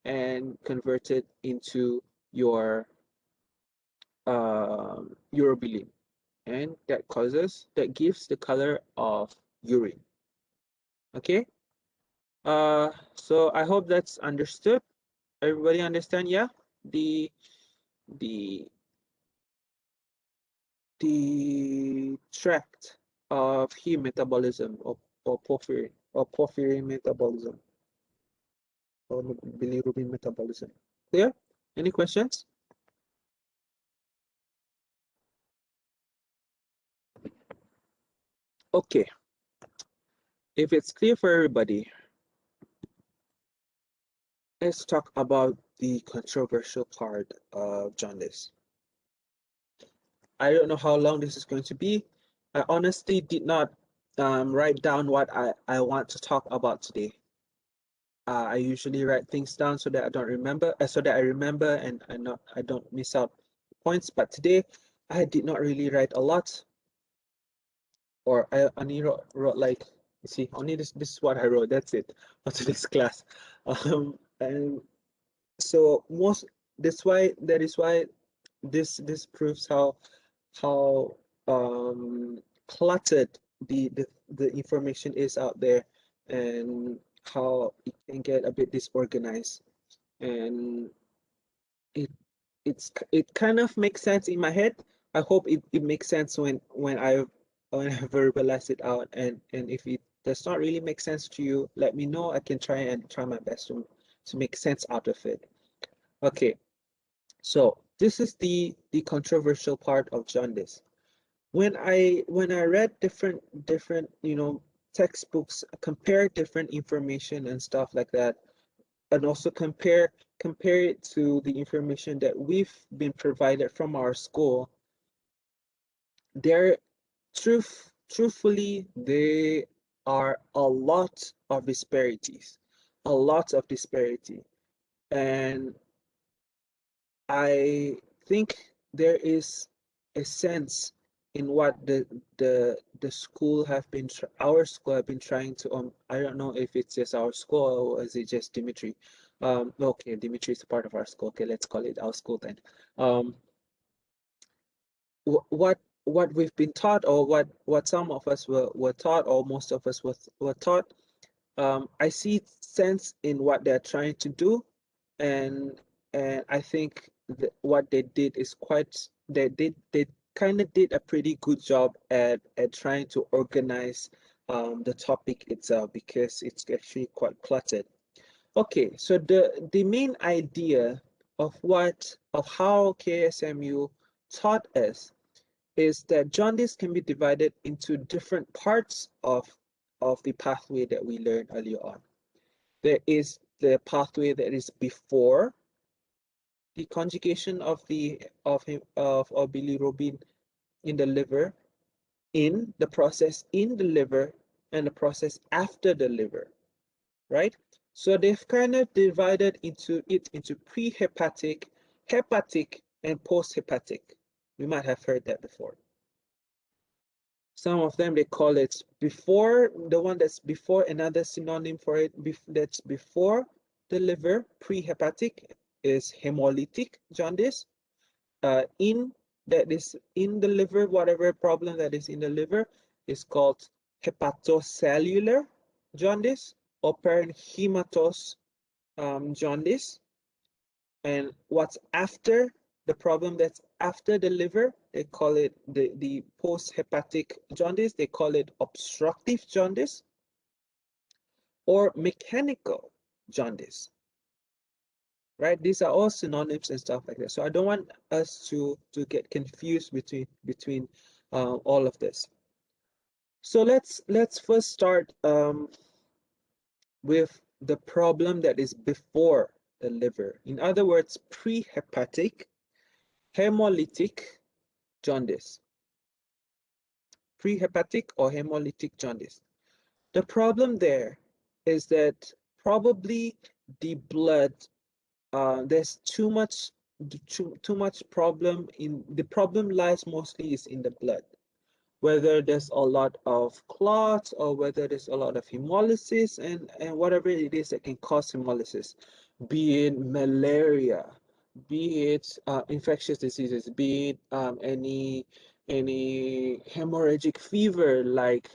and converted into your urobilin. And that gives the color of urine. Okay, so I hope that's understood. Everybody understand? Yeah, the the tract of heme metabolism, or porphyrin metabolism, or bilirubin metabolism. Clear? Any questions? Okay, if it's clear for everybody, let's talk about the controversial part of jaundice. I don't know how long this is going to be. I honestly did not write down what I want to talk about today. I usually write things down so that I don't remember, so that I remember and I don't miss out points. But today, I did not really write a lot, or I only wrote like, you see, only this is what I wrote. That's it for today's class. And so that is why this proves how cluttered the information is out there, and how it can get a bit disorganized, and it it kind of makes sense in my head. I hope it makes sense when I verbalize it out, and if it does not really make sense to you, let me know. I can try my best to make sense out of it. Okay, so this is the controversial part of jaundice. When I read different textbooks, compare different information and stuff like that, and also compare it to the information that we've been provided from our school, there truthfully there are a lot of disparities, and I think there is a sense in what the school have been our school have been trying to I don't know if it's just our school or is it just Dimitri. Okay, Dimitri is a part of our school. Okay, let's call it our school then. um what we've been taught, or what some of us were taught, or most of us were taught. I see sense in what they're trying to do, and I think that what they did is they kind of did a pretty good job at trying to organize the topic itself, because it's actually quite cluttered. Okay, so the main idea of how KSMU taught us is that jaundice can be divided into different parts of the pathway that we learned earlier on. There is the pathway that is before the conjugation of bilirubin in the liver, in the process in the liver, and the process after the liver, right? So they've kind of divided into pre-hepatic, hepatic, and post-hepatic. We might have heard that before. Some of them, they call it before, the one that's before, another synonym for it that's before the liver, prehepatic, is hemolytic jaundice. That is in the liver, whatever problem that is in the liver is called hepatocellular jaundice or parenchymatous jaundice. And what's after the problem that's after the liver, they call it the post-hepatic jaundice. They call it obstructive jaundice or mechanical jaundice, right? These are all synonyms and stuff like that. So I don't want us to get confused between all of this. So let's first start with the problem that is before the liver. In other words, pre-hepatic hemolytic jaundice. Prehepatic or hemolytic jaundice. The problem there is that probably the blood, there's too much problem in the problem lies mostly is in the blood, whether there's a lot of clots or whether there's a lot of hemolysis and whatever it is that can cause hemolysis, be it malaria, be it infectious diseases, be it any hemorrhagic fever like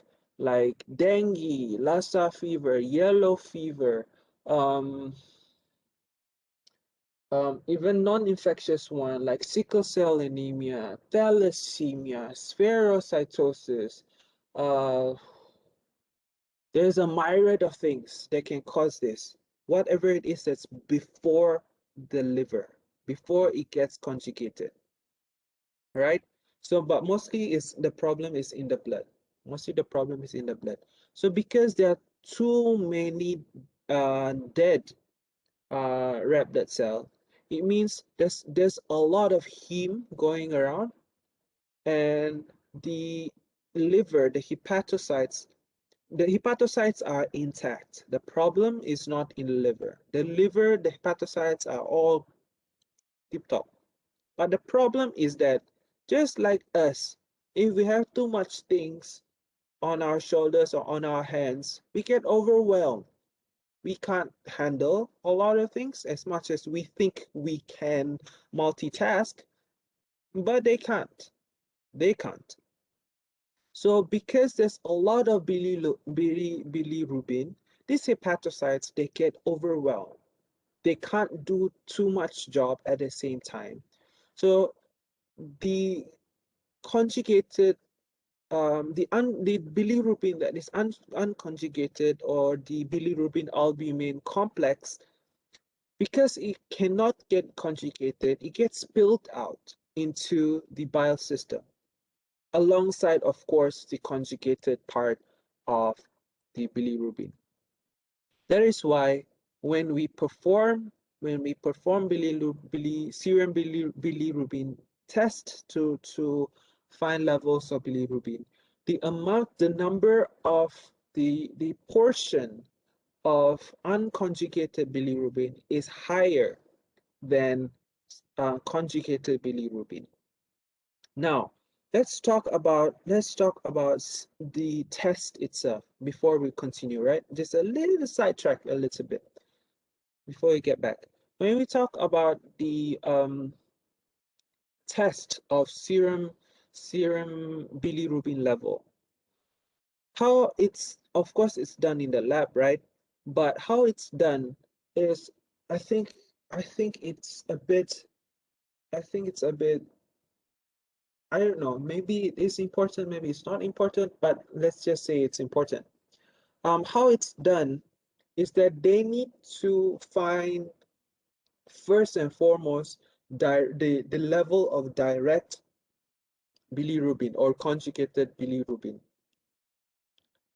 dengue, Lassa fever, yellow fever, um, even non-infectious one like sickle cell anemia, thalassemia, spherocytosis. Uh, there's a myriad of things that can cause this. Whatever it is that's before the liver, before it gets conjugated, right? So, but mostly is the problem is in the blood. Mostly the problem is in the blood. So because there are too many dead red blood cell, it means there's a lot of heme going around, and the liver, the hepatocytes are intact. The problem is not in the liver. The liver, the hepatocytes are all tip top. But the problem is that just like us, if we have too much things on our shoulders or on our hands, we get overwhelmed. We can't handle a lot of things as much as we think we can multitask, but they can't. They can't. So because there's a lot of bilirubin, these hepatocytes, they get overwhelmed. They can't do too much job at the same time. So the conjugated, the bilirubin that is unconjugated, or the bilirubin albumin complex, because it cannot get conjugated, it gets spilled out into the bile system, alongside, of course, the conjugated part of the bilirubin. That is why when we perform serum bilirubin test to find levels of bilirubin, the number of the portion of unconjugated bilirubin is higher than conjugated bilirubin. Now, let's talk about the test itself before we continue, right? Just a little sidetrack a little bit before we get back. When we talk about the test of serum bilirubin level, how it's, of course it's done in the lab, right? But how it's done is, I think I think it's a bit I think it's a bit, I don't know, maybe it is important, maybe it's not important, but let's just say it's important. How it's done is that they need to find, first and foremost, the level of direct bilirubin or conjugated bilirubin.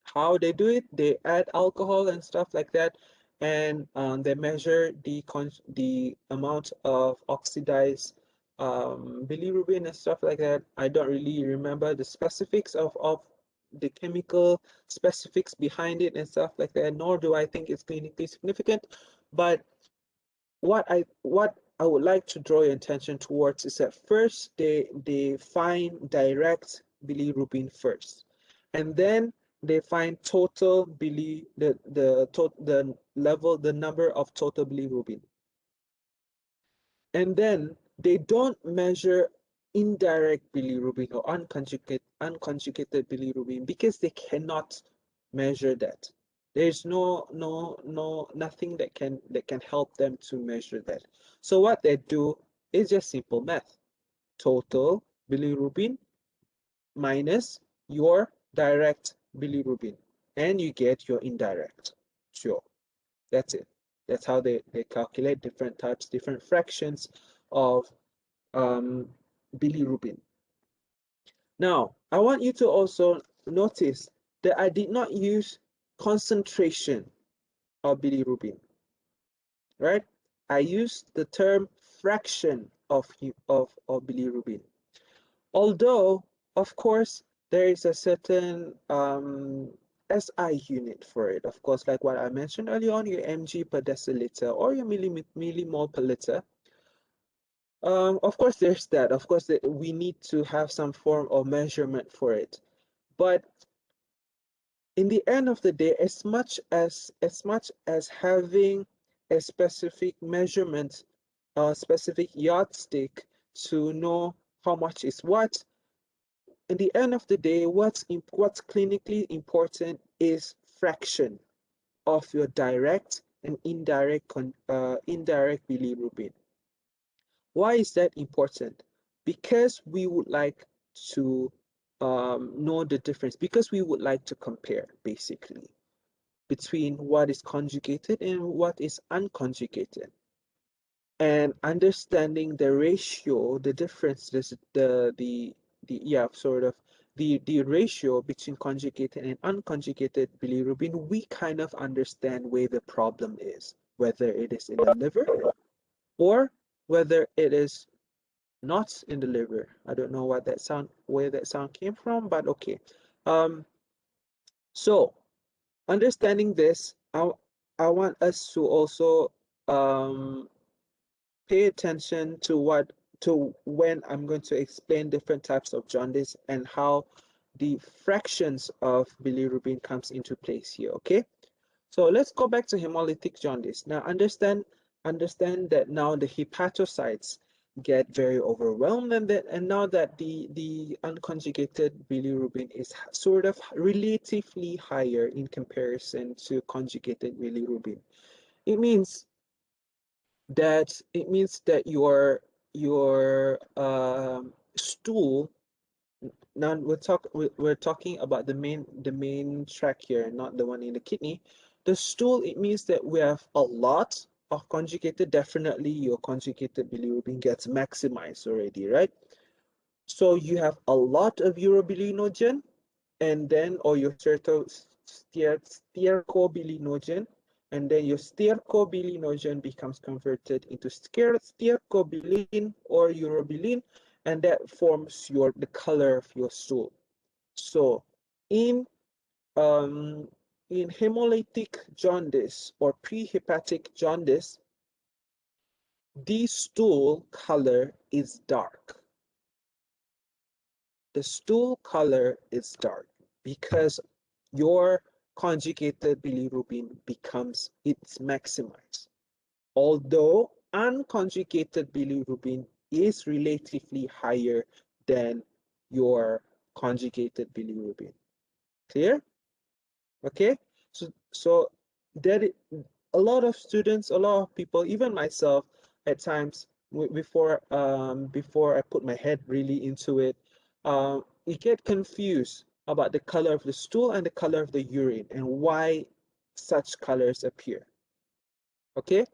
How they do it, they add alcohol and stuff like that, and they measure the amount of oxidized bilirubin and stuff like that. I don't really remember the specifics of the chemical specifics behind it and stuff like that, nor do I think it's clinically significant. But what I would like to draw your attention towards is that first they find direct bilirubin first, and then they find total the level, the number of total bilirubin, and then they don't measure indirect bilirubin or unconjugated bilirubin because they cannot measure that. There's nothing that can help them to measure that. So what they do is just simple math. Total bilirubin minus your direct bilirubin, and you get your indirect. Sure. That's it. That's how they calculate different types, different fractions of um, bilirubin. Now, I want you to also notice that I did not use concentration of bilirubin, right? I used the term fraction of bilirubin. Although, of course, there is a certain SI unit for it. Of course, like what I mentioned earlier on, your mg per deciliter or your millimole per liter. Of course, there's that. Of course, we need to have some form of measurement for it. But in the end of the day, as much as having a specific measurement, a specific yardstick to know how much is what, in the end of the day, what's clinically important is fraction of your direct and indirect bilirubin. Why is that important? Because we would like to know the difference, because we would like to compare basically between what is conjugated and what is unconjugated. And understanding the ratio, the difference, the ratio between conjugated and unconjugated bilirubin, we kind of understand where the problem is, whether it is in the liver or whether it is not in the liver. I don't know where that sound came from, but okay. So understanding this, I want us to also pay attention to when I'm going to explain different types of jaundice and how the fractions of bilirubin comes into place here, okay? So let's go back to hemolytic jaundice. Now understand that now the hepatocytes get very overwhelmed, and now that the unconjugated bilirubin is sort of relatively higher in comparison to conjugated bilirubin. It means that your stool, now we're talking about the main track here, not the one in the kidney. The stool, it means that we have a lot of conjugated. Definitely your conjugated bilirubin gets maximized already, right? So you have a lot of urobilinogen, and then, or your stercobilinogen, and then your stercobilinogen becomes converted into stercobilin or urobilin, and that forms the color of your stool. So in hemolytic jaundice or prehepatic jaundice, the stool color is dark. the stool color is dark because your conjugated bilirubin becomes it's maximized. Although unconjugated bilirubin is relatively higher than your conjugated bilirubin. Clear? Okay, so that a lot of students, a lot of people, even myself, at times before I put my head really into it, you get confused about the color of the stool and the color of the urine and why such colors appear. Okay,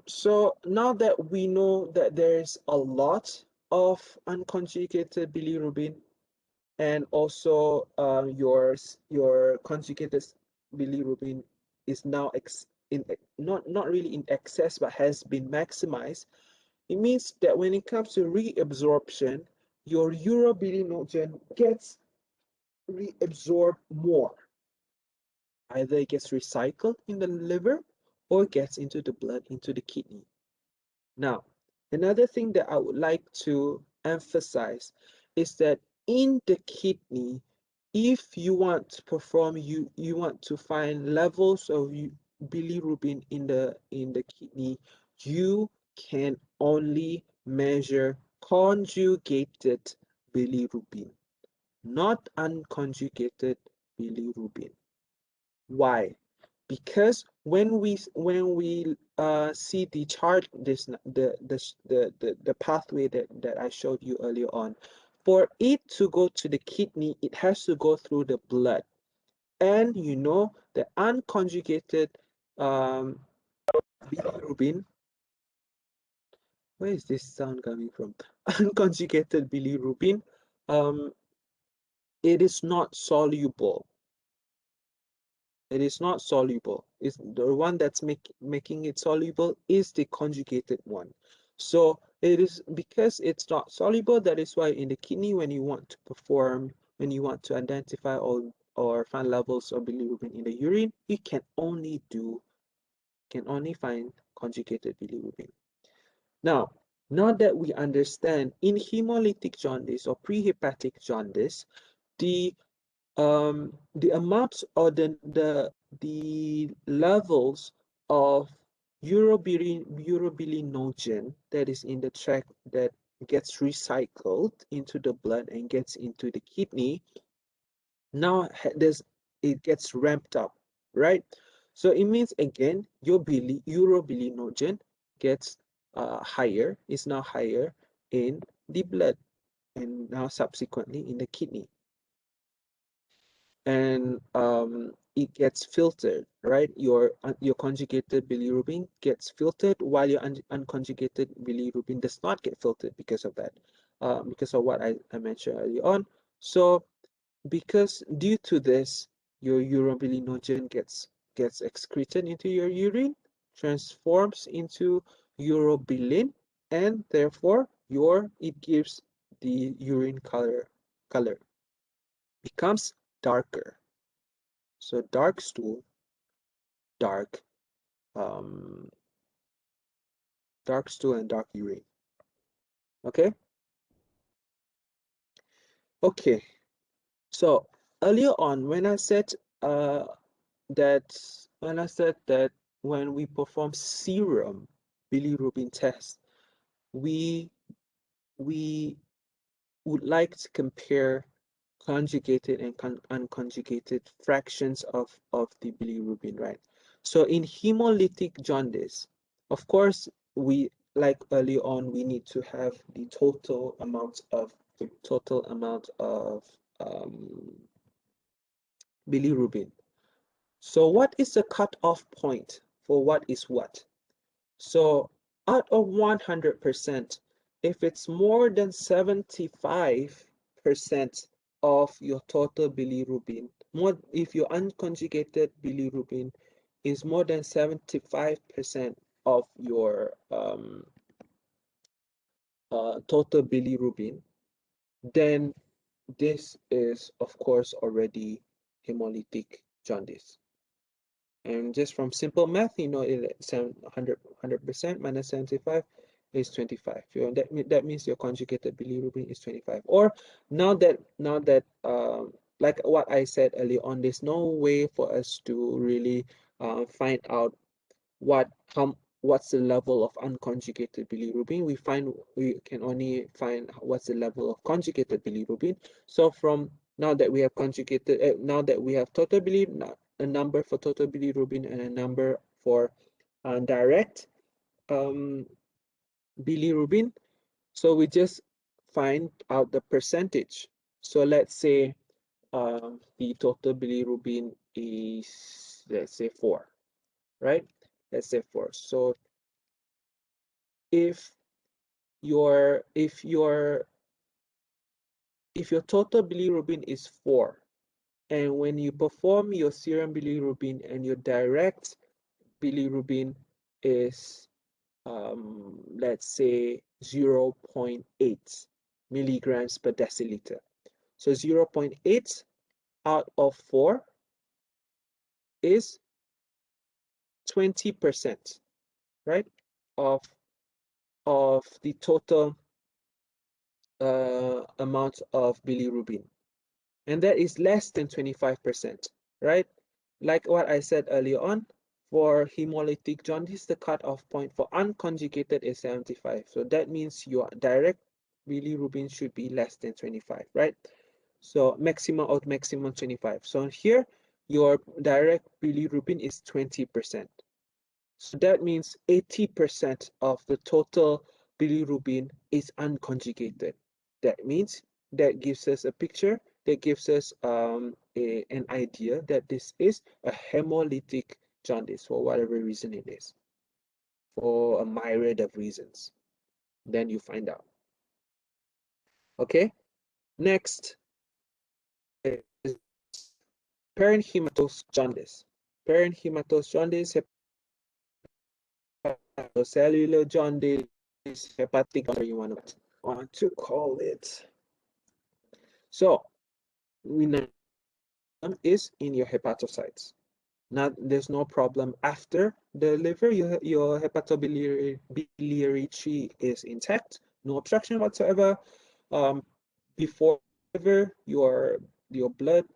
so now that we know that there's a lot of unconjugated bilirubin, and also your conjugated bilirubin is now not really in excess but has been maximized. It means that when it comes to reabsorption, your urobilinogen gets reabsorbed more. Either it gets recycled in the liver or gets into the blood, into the kidney. Now, another thing that I would like to emphasize is that in the kidney, if you want to perform, you want to find levels of bilirubin in the kidney, you can only measure conjugated bilirubin, not unconjugated bilirubin. Why? Because when we see the chart, the pathway that I showed you earlier on, for it to go to the kidney, it has to go through the blood. And you know the unconjugated bilirubin, where is this sound coming from? Unconjugated bilirubin, um, it is not soluble. It is not soluble. It's the one that's making it soluble is the conjugated one. So it is because it's not soluble, that is why in the kidney, when you want to perform, when you want to identify or find levels of bilirubin in the urine, you can only find conjugated bilirubin. Now that we understand in hemolytic jaundice or prehepatic jaundice, the the amounts or the levels of urobilinogen that is in the tract that gets recycled into the blood and gets into the kidney, now it gets ramped up, right? So it means again your urobilinogen gets higher, is now higher in the blood and now subsequently in the kidney. And it gets filtered, right? Your conjugated bilirubin gets filtered while your unconjugated bilirubin does not get filtered because of that, because of what I mentioned earlier on. So because due to this, your urobilinogen gets excreted into your urine, transforms into urobilin, and therefore it gives the urine color becomes darker. So dark stool, dark, um, dark stool and dark urine. Okay. Okay. So earlier on, when I said that when we perform serum bilirubin test, we we would like to compare conjugated and unconjugated fractions of the bilirubin, right? So in hemolytic jaundice, of course, we like earlier on, we need to have the total amount of bilirubin. So what is the cutoff point for what is what? So out of 100%, if it's more than 75% of your total bilirubin, if your unconjugated bilirubin is more than 75% of your total bilirubin, then this is, of course, already hemolytic jaundice. And just from simple math, you know, 100% minus 75 is 25. That means your conjugated bilirubin is 25. Or now that like what I said earlier on, there's no way for us to really find out what's the level of unconjugated bilirubin. We can only find what's the level of conjugated bilirubin. So from now that we have now that we have total bilirubin, a number for total bilirubin and a number for direct bilirubin, so we just find out the percentage. So let's say the total bilirubin is, let's say, 4, right? Let's say 4. So if your total bilirubin is 4, and when you perform your serum bilirubin and your direct bilirubin is let's say 0.8 milligrams per deciliter. So 0.8 out of 4 is 20%, right? Of the total amount of bilirubin. And that is less than 25%, right? Like what I said earlier on, for hemolytic jaundice, the cutoff point for unconjugated is 75. So that means your direct bilirubin should be less than 25, right? So maximum 25. So here, your direct bilirubin is 20%. So that means 80% of the total bilirubin is unconjugated. That means that gives us a picture, that gives us an idea that this is a hemolytic jaundice for whatever reason it is, for a myriad of reasons. Then you find out. Okay, next is parenchymatous jaundice. Parenchymatous jaundice, cellular jaundice, hepatic, whatever you want to call it. So we know is in your hepatocytes. Now there's no problem after the liver. Your hepatobiliary tree is intact, no obstruction whatsoever. Before liver, your blood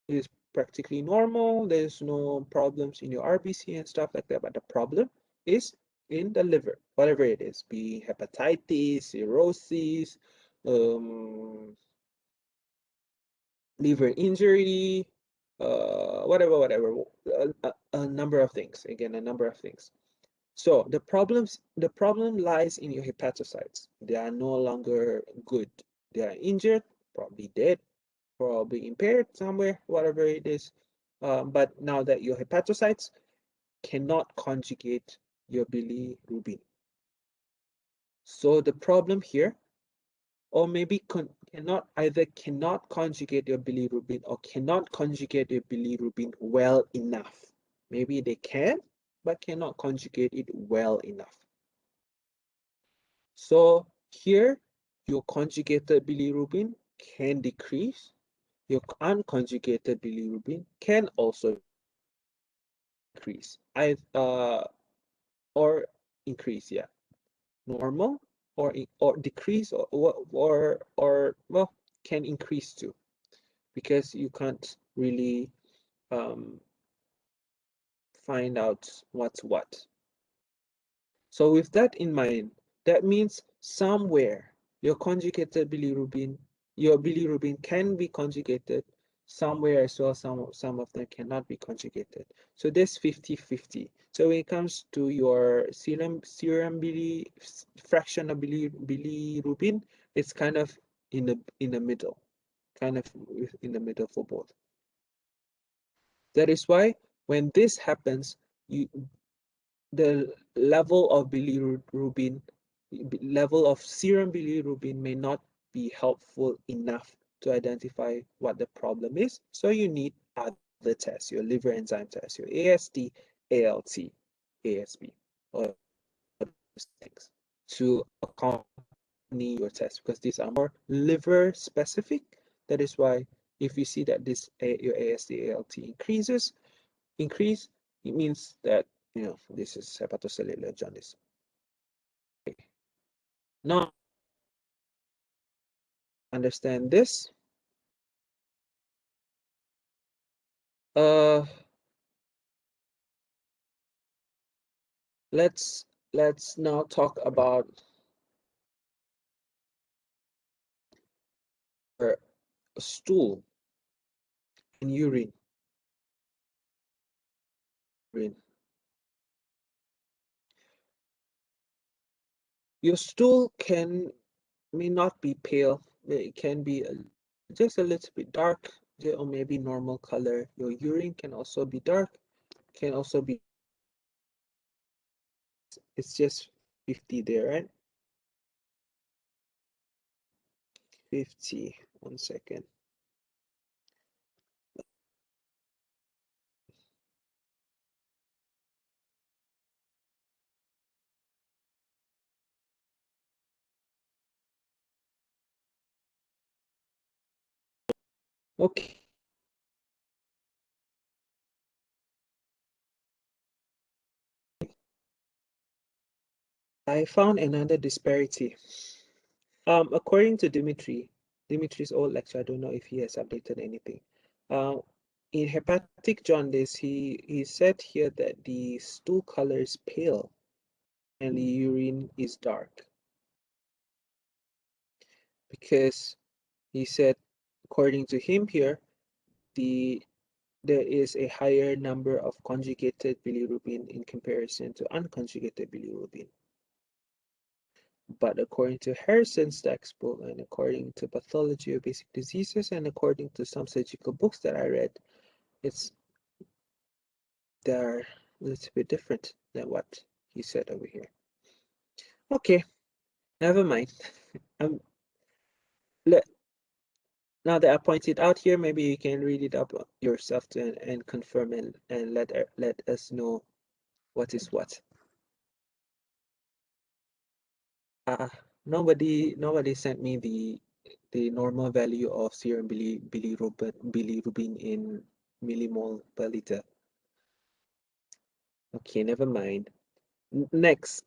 is practically normal. There's no problems in your RBC and stuff like that. But the problem is in the liver, whatever it is, be hepatitis, cirrhosis, liver injury, whatever, a number of things. Again, a number of things. So the problem lies in your hepatocytes. They are no longer good. They are injured, probably dead, probably impaired somewhere, whatever it is. But now that your hepatocytes cannot conjugate your bilirubin. So the problem here, or maybe cannot conjugate your bilirubin or cannot conjugate your bilirubin well enough. Maybe they can, but cannot conjugate it well enough. So here, your conjugated bilirubin can decrease. Your unconjugated bilirubin can also increase. Or increase, yeah. Normal or decrease or well, can increase too, because you can't really find out what's what. So with that in mind, that means somewhere your bilirubin can be conjugated, somewhere as well some of them cannot be conjugated. So there's 50-50. So when it comes to your serum fraction of bilirubin, it's kind of in the middle, kind of in the middle for both. That is why when this happens, the level of serum bilirubin may not be helpful enough to identify what the problem is. So you need other tests, your liver enzyme test, your AST, ALT, ASB, or things to accompany your test, because these are more liver specific. That is why if you see that your AST, ALT increase, it means that this is hepatocellular jaundice. Okay. Now, understand this. Uh, let's now talk about stool and urine. Your stool may not be pale. It can be just a little bit dark, or maybe normal color. Your urine can also be dark. Can also be. It's just 50 there, right? 50. 1 second. Okay. I found another disparity. According to Dimitri's old lecture, I don't know if he has updated anything. Uh, in hepatic jaundice, he said here that the stool color is pale and the urine is dark, because he said, according to him here, there is a higher number of conjugated bilirubin in comparison to unconjugated bilirubin. But according to Harrison's textbook, and according to Pathology of Basic Diseases, and according to some surgical books that I read, they're a little bit different than what he said over here. Okay, never mind. um, let, Now that I pointed out here, maybe you can read it up yourself and confirm and let us know what is what. Nobody sent me the normal value of serum bilirubin in millimole per liter. Okay, never mind. Next,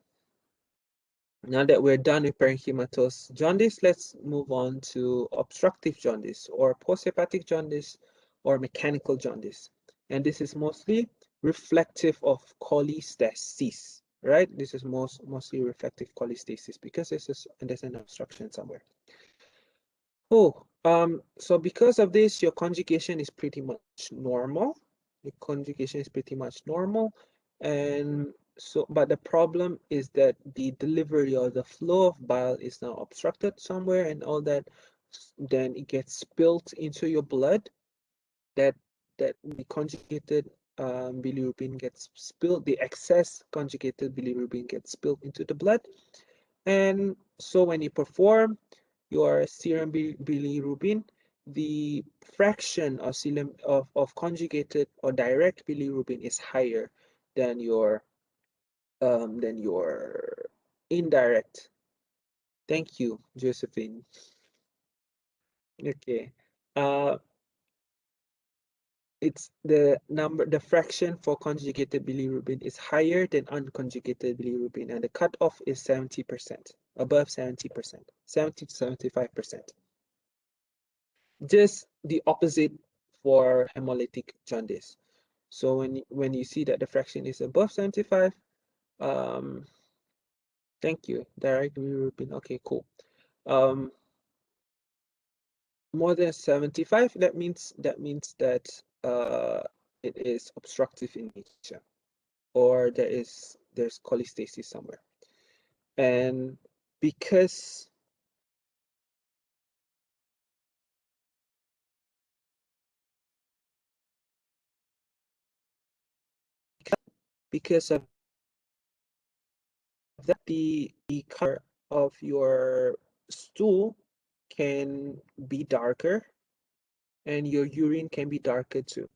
now that we're done with parenchymatous jaundice, let's move on to obstructive jaundice or posthepatic jaundice or mechanical jaundice. And this is mostly reflective of cholestasis, right? This is mostly reflective cholestasis because there's an obstruction somewhere. So because of this, your conjugation is pretty much normal. Your conjugation is pretty much normal. And so, but the problem is that the delivery or the flow of bile is now obstructed somewhere and all that. Then it gets spilled into your blood. That the conjugated bilirubin gets spilled, the excess conjugated bilirubin gets spilled into the blood. And so when you perform your serum bilirubin, the fraction of conjugated or direct bilirubin is higher than your indirect. Thank you, Josephine. Okay. Uh, it's the fraction for conjugated bilirubin is higher than unconjugated bilirubin, and the cutoff is 70%, above 70%, 70 to 75%. Just the opposite for hemolytic jaundice. So when you see that the fraction is above 75, thank you, direct bilirubin. Okay, cool. More than 75, that means that it is obstructive in nature, or there's cholestasis somewhere. And because of that, the color of your stool can be darker, and your urine can be darker too.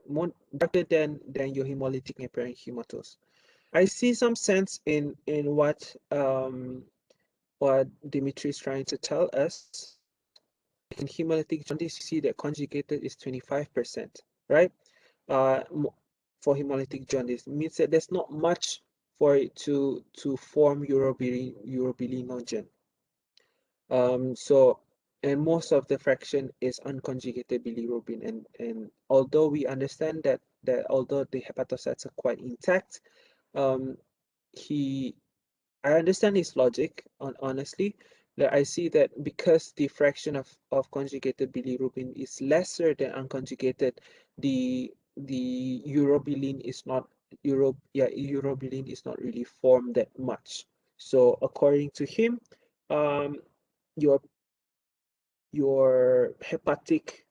More darker than your hemolytic and parenchymatous. I see some sense in what Dimitri is trying to tell us. In hemolytic jaundice, you see that conjugated is 25%, right? for hemolytic jaundice. It means that there's not much for it to form urobilinogen. So, and most of the fraction is unconjugated bilirubin, and although we understand that although the hepatocytes are quite intact, um, he I understand his logic, honestly, that I see that because the fraction of conjugated bilirubin is lesser than unconjugated, the urobilin is not urobilin is not really formed that much. So according to him, um, your your hepatic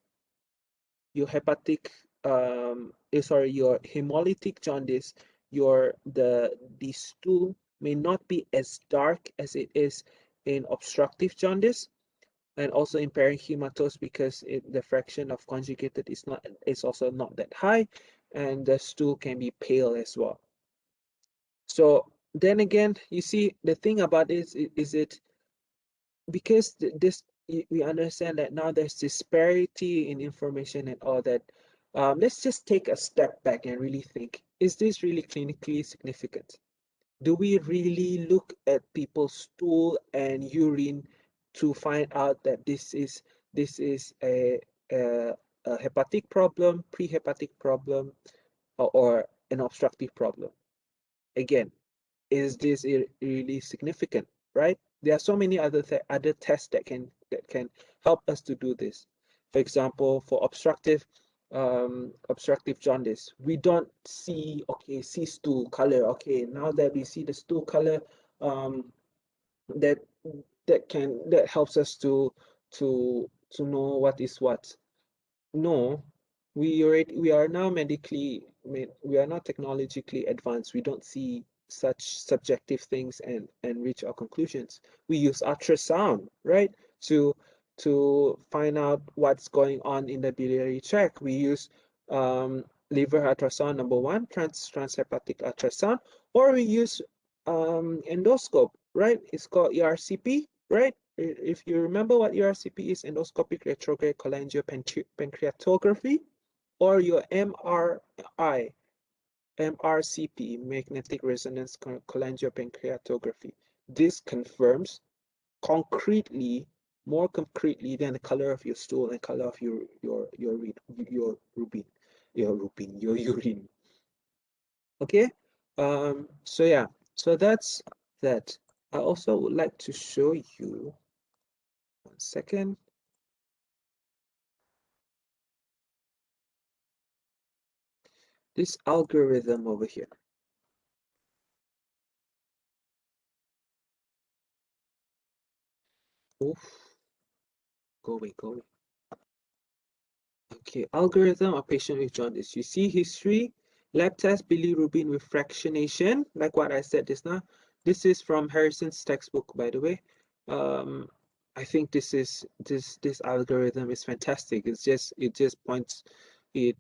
your hepatic sorry, your hemolytic jaundice, the stool may not be as dark as it is in obstructive jaundice, and also impairing hematose because the fraction of conjugated is also not that high, and the stool can be pale as well. So then again, you see, the thing about this is it because this we understand that now there's disparity in information and all that. Let's just take a step back and really think, is this really clinically significant? Do we really look at people's stool and urine to find out that this is a, a hepatic problem, prehepatic problem, or an obstructive problem? Again, is this really significant, right? There are so many other tests that can help us to do this. For example, for obstructive jaundice, we don't see stool color. Okay, now that we see the stool color, um, that that helps us to know what is what. No, we are now we are not technologically advanced. We don't see such subjective things and reach our conclusions. We use ultrasound, right? To to find out what's going on in the biliary tract. We use liver ultrasound number one, transhepatic ultrasound, or we use endoscope, right? It's called ERCP, right? If you remember what ERCP is, endoscopic retrograde cholangiopancreatography, or your MRCP, magnetic resonance cholangiopancreatography. This confirms concretely, more concretely than the color of your stool and color of your urine. Okay. So yeah. So that's that. I also would like to show you 1 second. This algorithm over here. Oof, go away, go away. Okay, algorithm of patient with jaundice. You see history, lab test, bilirubin with fractionation, like what I said just now. This is from Harrison's textbook, by the way. I think this algorithm is fantastic. It just points, it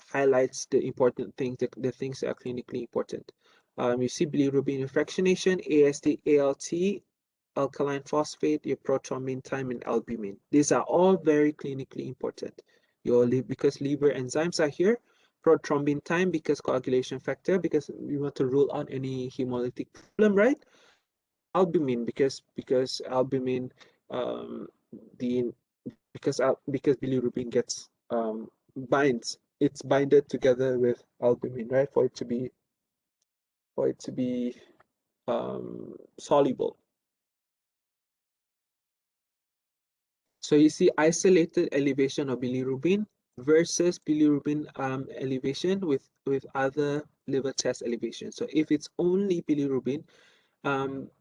highlights the important things, the things that are clinically important. You see bilirubin with fractionation, AST, ALT, alkaline phosphate, your prothrombin time, and albumin. These are all very clinically important. Because liver enzymes are here, prothrombin time because coagulation factor, because we want to rule out any hemolytic problem, right? Albumin because albumin the because bilirubin gets it's binded together with albumin, right? For it to be soluble. So you see isolated elevation of bilirubin versus bilirubin elevation with other liver test elevation. So if it's only bilirubin um,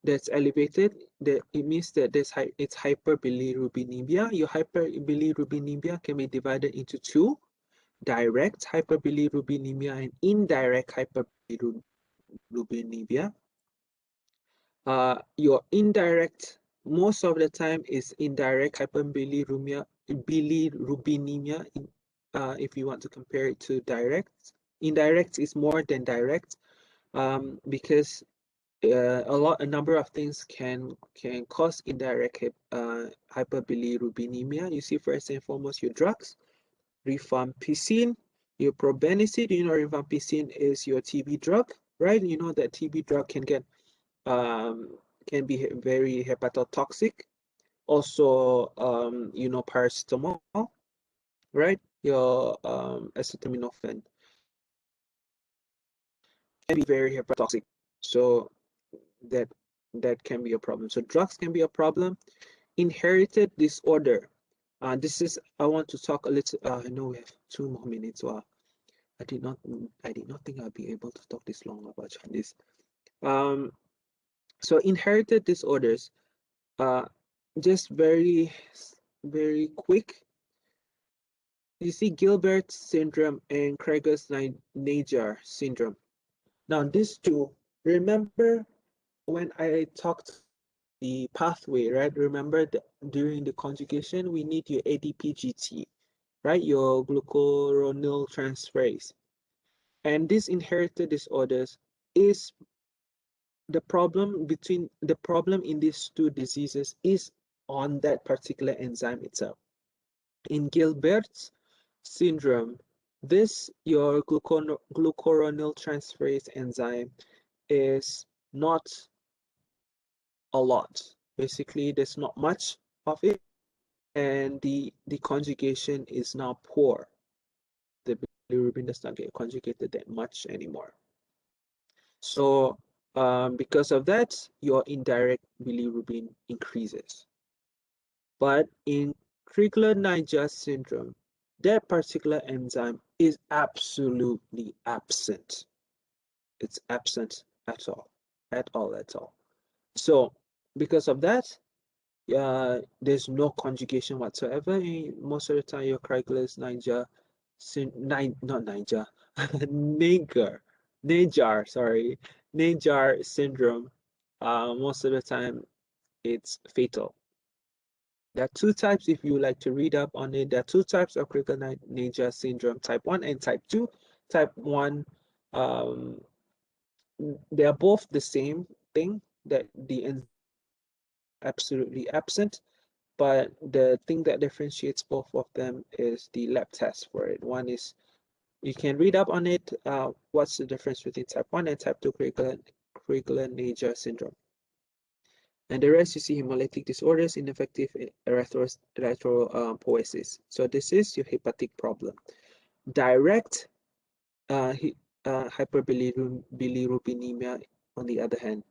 that's elevated, that it means that it's hyperbilirubinemia. Your hyperbilirubinemia can be divided into two: direct hyperbilirubinemia and indirect hyperbilirubinemia. Your indirect, most of the time, is indirect hyperbilirubinemia, if you want to compare it to direct. Indirect is more than direct, because a number of things can cause indirect hyperbilirubinemia. You see, first and foremost, your drugs, rifampicin, Your probenecid, you know, rifampicin is your TB drug, right? You know that TB drug can be very hepatotoxic. Also, you know, paracetamol, right? Your acetaminophen can be very hepatotoxic. So that that can be a problem. So drugs can be a problem. Inherited disorder. This is I want to talk a little. I know we have 2 more minutes. Wow, I did not think I'd be able to talk this long about jaundice. Um, so inherited disorders. Uh, just very quick. You see Gilbert syndrome and Craiger's-Najjar syndrome. Now, these two, remember when I talked the pathway, right? Remember that during the conjugation, we need your ADPGT, right? Your glucuronil transferase. And these inherited disorders is the problem in these two diseases is on that particular enzyme itself. In Gilbert's syndrome, this your glucuronil transferase enzyme is not a lot. Basically, there's not much of it, and the conjugation is now poor. The bilirubin does not get conjugated that much anymore. So because of that, your indirect bilirubin increases. But in Crigler-Najjar syndrome, that particular enzyme is absolutely absent. It's absent at all, at all, at all. So because of that, there's no conjugation whatsoever. Most of the time, your Crigler-Najjar, not Niger, Najar, sorry, Najar syndrome. Most of the time, it's fatal. There are two types, if you like to read up on it. There are two types of Crigler-Najjar syndrome, type 1 and type 2. Type 1, um, they are both the same thing, that the enzyme absolutely absent, but the thing that differentiates both of them is the lab test for it. One is, you can read up on it, what's the difference between type 1 and type 2 Crigler-Najjar syndrome. And the rest, you see hemolytic disorders, ineffective erythropoiesis. So this is your hepatic problem. Direct hyperbilirubinemia, on the other hand,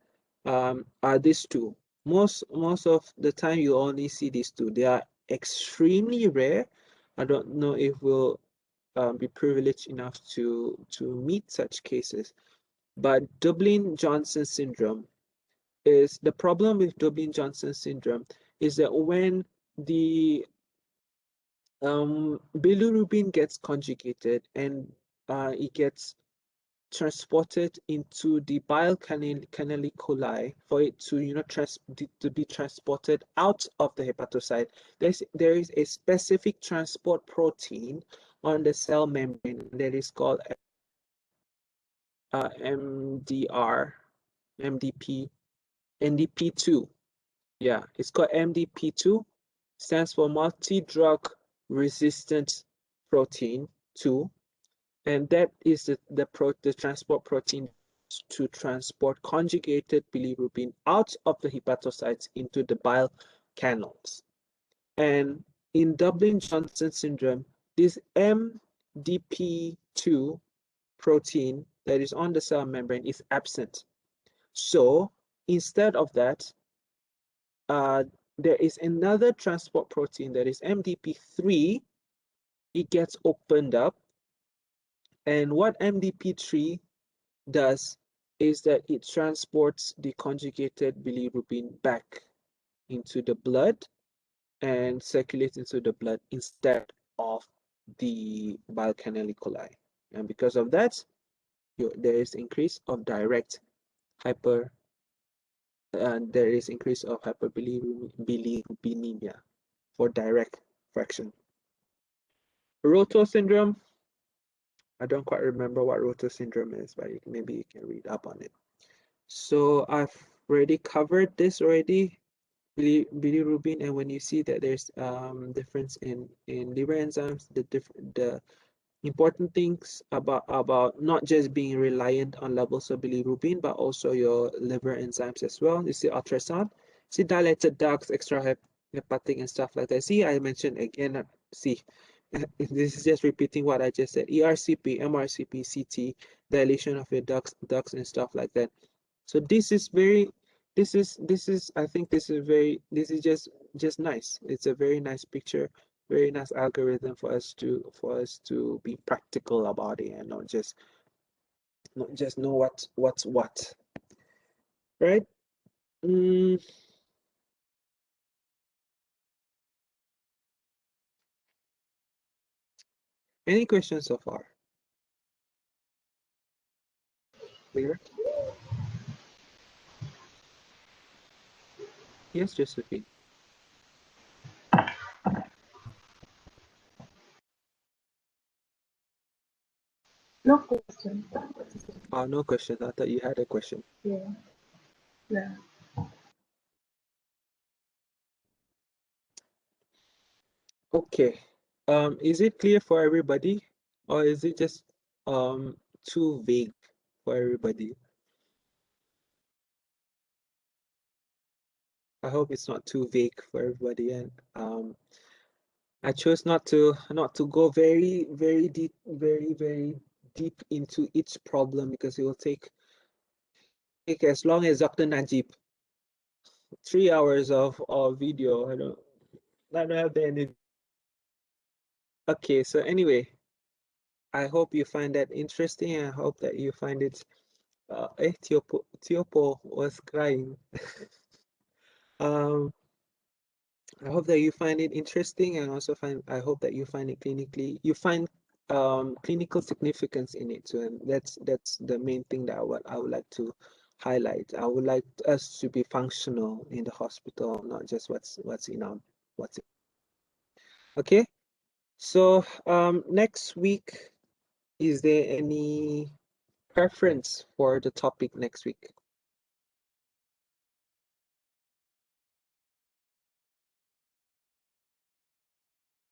are these two. Most of the time, you only see these two. They are extremely rare. I don't know if we'll be privileged enough to meet such cases. But Dublin-Johnson syndrome is the problem with Dublin-Johnson syndrome is that when the bilirubin gets conjugated and it gets transported into the bile canaliculi for it to, you know, to be transported out of the hepatocyte. There is a specific transport protein on the cell membrane that is called MDR, MDP, NDP2. Yeah, it's called MDP2, stands for multi-drug resistant protein 2, and that is the transport protein to transport conjugated bilirubin out of the hepatocytes into the bile canals. And in Dublin-Johnson syndrome, this MDP2 protein that is on the cell membrane is absent. So instead of that, there is another transport protein that is MDP3. It gets opened up, and what MDP3 does is that it transports the conjugated bilirubin back into the blood and circulates into the blood instead of the bile canaliculi. And because of that, there is increase of direct hyper there is increase of hyperbilirubinemia for direct fraction. Rotor syndrome, I don't quite remember what Rotor syndrome is, but maybe you can read up on it. So I've already covered this already, bilirubin, and when you see that there's difference in liver enzymes, the important things about not just being reliant on levels of bilirubin, but also your liver enzymes as well. You see ultrasound, see dilated ducts, extra hepatic and stuff like that. See, I mentioned again, see, this is just repeating what I just said. ERCP, MRCP, CT, dilation of your ducts and stuff like that. So this is very, I think this is just nice. It's a very nice picture, very nice algorithm for us to be practical about it and not just know what's what, right? Mm, any questions so far? Clear? Yes, Josephine. No question. No question. I thought you had a question. Yeah. Yeah. Okay. Is it clear for everybody, or is it just too vague for everybody? I hope it's not too vague for everybody, and I chose not to go very deep into each problem because it will take as long as Dr. Najib, 3 hours of video. I don't have the energy. Okay, so anyway, I hope you find that interesting. I hope that you find it. Tiopo was crying. Um, I hope that you find it interesting, and I hope that you find it clinical significance in it too, and that's the main thing that I would like to highlight. I would like us to be functional in the hospital, not just what's in our what's in. Okay. So next week, is there any preference for the topic next week?